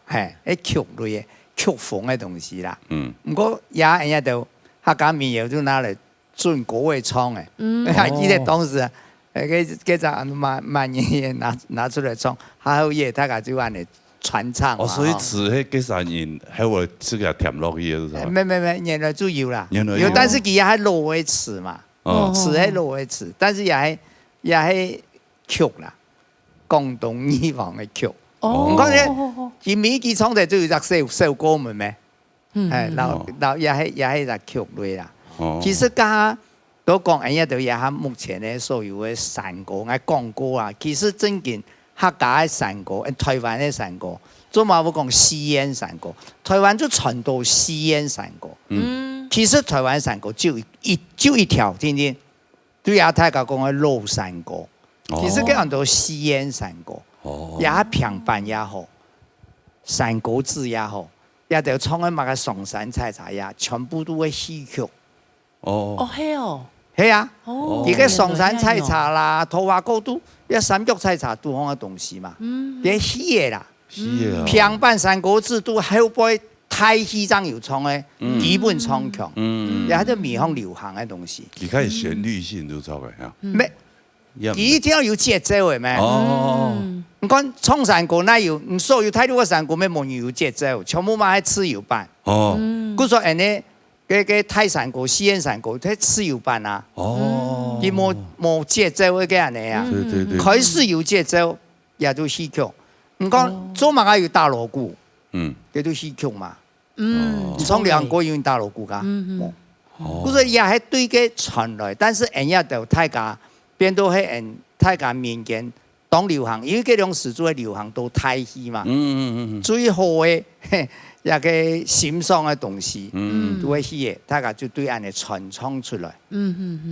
係誒曲類嘅曲風嘅東西啦。唔過也人家就客家民謠就拿嚟準歌嘅唱嘅，你還記得當時啊？嗰陣慢嘢拿出來唱，還有嘢大家就按嚟傳唱。哦，所以詞迄幾三音，喺我自己填落去嘅，係咪？原來就有啦，有，但是佢也係老嘅詞嘛，詞係老嘅詞，但是也係曲啦，廣東語方嘅曲。唔講咧，佢每句唱嘅就有隻首歌門咩？係，然後也係隻曲類啦。其實家都講人家就也係目前咧所有嘅山歌、廣歌啊，其實真正客家嘅山歌、台灣嘅山歌，做嘛我講西安山歌，台灣就傳到西安山歌。其實台灣山歌就一條，天天對阿大家講嘅老山歌，其實叫做西安山歌，也平板也好，山歌字也好，也就唱嘅乜嘅上山採茶呀，全部都係戲曲。係哦。係啊，而家上山採茶啦，桃花高都一三腳採茶都好嘅東西嘛，啲戲嘅啦，平板山歌字都後輩太戲章有唱嘅，基本唱強，也係啲面向流行嘅東西。而家係旋律性都做嘅嚇，咩？一定要有節奏嘅咩？唔講唱山歌那有，唔所有太多嘅山歌咩冇有節奏，全部嘛係自由版。佢說人哋。嘅泰山歌、西安山歌，佢自由版啊，佢冇節奏嘅人嚟啊，佢是有節奏，也都戲曲。唔講做乜嘢要打鑼鼓，佢都戲曲嘛。唔唱兩個要打鑼鼓㗎，嗰個也係對嘅傳來，但是人家就大家變到喺人大家面前當流行，因為嗰種時做嘅流行都太戲嘛，最好嘅。一個欣賞嘅東西，都係嘢，大家就對人哋傳唱出來。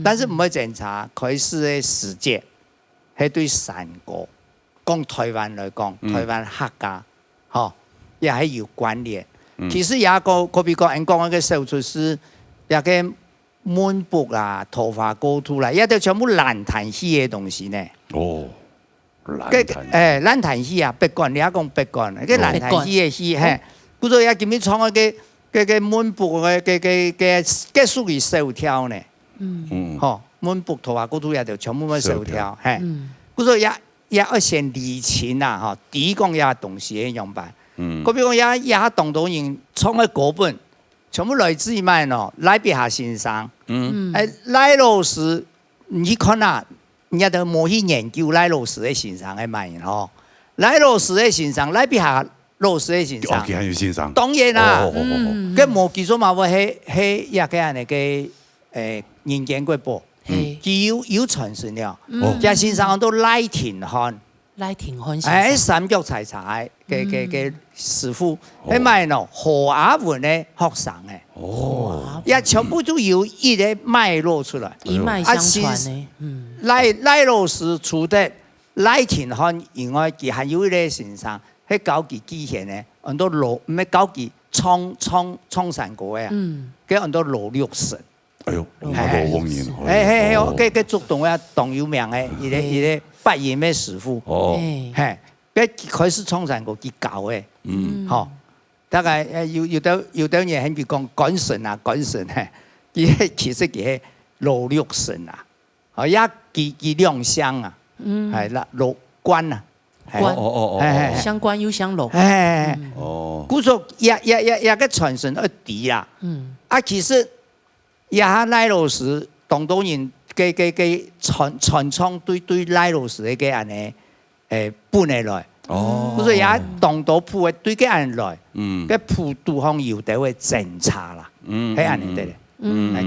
但是唔係檢查，佢是嘅世界，係對山歌，講台灣來講，台灣客家，嗬，也係有關聯。其實有一個，嗰邊個人講一個手術是一個滿腹啊，桃花高土啦，一啲全部蘭潭戲嘅東西呢。蘭潭戲啊，別講，你講別講，嗰蘭潭戲嘅戲係。嗰度也見面唱嘅滿腹嘅屬於手條呢，嗬，滿腹桃花高土也就全部乜手條，係，嗰度也一線離情啊，嗬，第一講也東西嘅樣板，嗰邊講也當到人唱嘅歌本，全部來自於咩呢？賴碧霞先生，賴老師，你看啊，人家都冇去研究賴老師嘅先生係咩人嗬，賴老師嘅先生，賴碧霞。老師嘅先生，當然啦，佢冇記錯嘛，我係一個人嘅人間國寶，佢有傳承了。嘅先生都賴廷漢先生，三腳採茶嘅師傅，係咪咯？何亞文嘅學生嘅，也全部都有一個脈絡出來，一脈相傳嘅。賴老師除的賴廷漢以外，佢還有一個先生。喺搞佢之前咧，很多老唔係搞佢唱山歌嘅，佢很多老六神。哎呦，老王爺。佢族動啊，當有名嘅，而個八言嘅師傅。係，佢是唱山歌佢搞嘅。嗬，大概有啲嘢喺邊講趕神啊，係，其實佢係老六神啊，一佢兩相啊，係啦，六關啊。相關又相落。故說也個傳承一啲啦。其實也賴老師當到人嘅傳唱對賴老師嘅安尼搬嚟來。故說也當到鋪嘅對嘅人來，嘅鋪度方要得會檢查啦。係安尼得。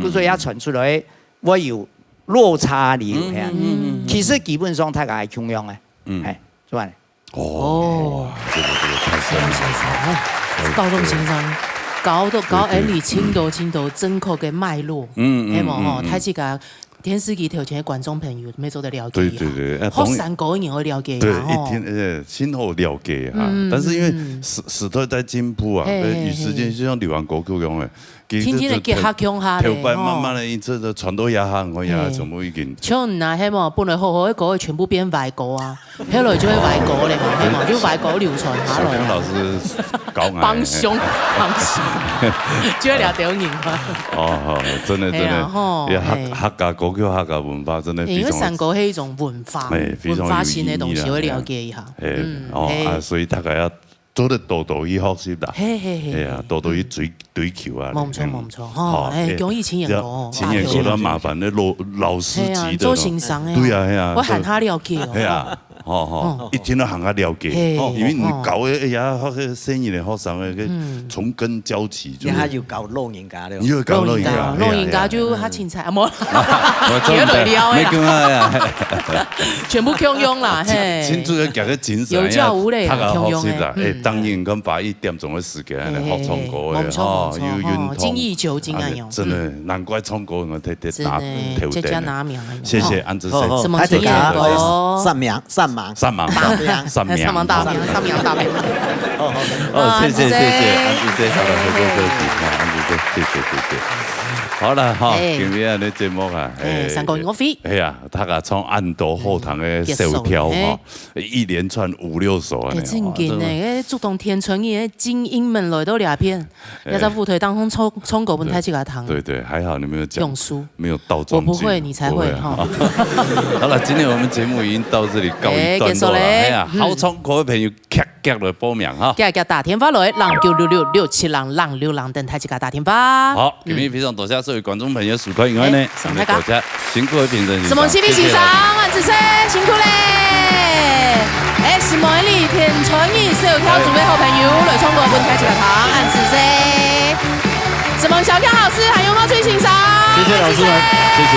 故說也傳出來，我有落差了。其實基本上大家係同樣嘅。係。高中先生搞人哋清道正確嘅脈絡，係冇？睇自家電視機頭前嘅觀眾朋友，咩做得了解？對，學山歌也會了解。對，一天先好了解啊。但是因為時代在進步啊，與時間就像流行歌曲咁嘅。天天嚟結客強下咧，慢慢咧，這個傳到也下，我也全部已經。像嗱，希望本來好好一個，全部變外國啊，後來就係外國嚟嘛，希望就外國流傳下來。小老師搞我。幫兇，主要聊電影嘛。哦，真的，客家歌曲、客家文化真的。因為山歌係一種文化性嘅東西，要了解一下。所以大家要做得多去學習啦。係啊，多去追求啊。冇錯，講以前人歌。前人歌都麻煩咧，老司機的。做欣賞嘅。對啊，我喊他了解。係啊。一天都行下了解，因為你搞嘅呀，學生意嚟學生嘅，從根教起。你還要搞老人家了？要搞老人家，老人家就嚇青菜，冇，別來了呀，全部強用啦，嘿。先做一夾嘅精神，有教無類，強用嘅。當然咁把1點鐘嘅時間嚟學唱歌嘅，要運動。精益求精啊！真的難怪唱歌我睇打頭這家拿名。謝謝安子生。什麼經驗歌？三名。三忙大名，謝謝安子生，好了，好了哈，今日的節目啊，三個我飛，係啊，他個從安道後堂嘅手條哈，一連串5、6首啊，真勁咧，觸動天春嘅精英們來到兩片，要在舞台當中衝過本台這個堂。對，還好你沒有講用書，沒有倒裝句。我不會，你才會哈。好了，今天我們節目已經到這裡告一段落了。係啊，好唱歌嘅朋友夾來報名哈。夾打電話來，09666706等台這個打電話。好，今日非常多謝所有觀眾朋友收看，因為呢，大家辛苦嘅評審。什麼TV欣賞，安子生辛苦嘞！什麼李天春義手跳組嘅好朋友來衝過本台這個堂，安子生。什麼小強老師還有冇去欣賞？謝謝老師們，謝謝。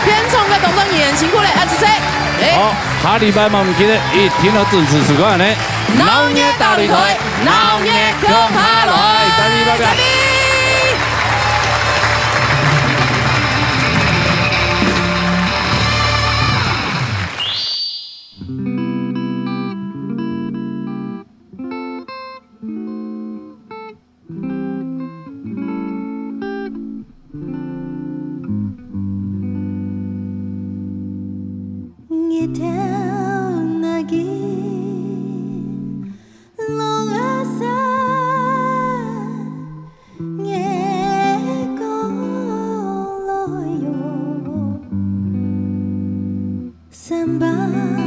偏衝嘅動作演辛苦嘞，安子生。好，下禮拜我們記得一定要準時收看呢。鬧熱大擂台，鬧熱強下來，拜拜。Samba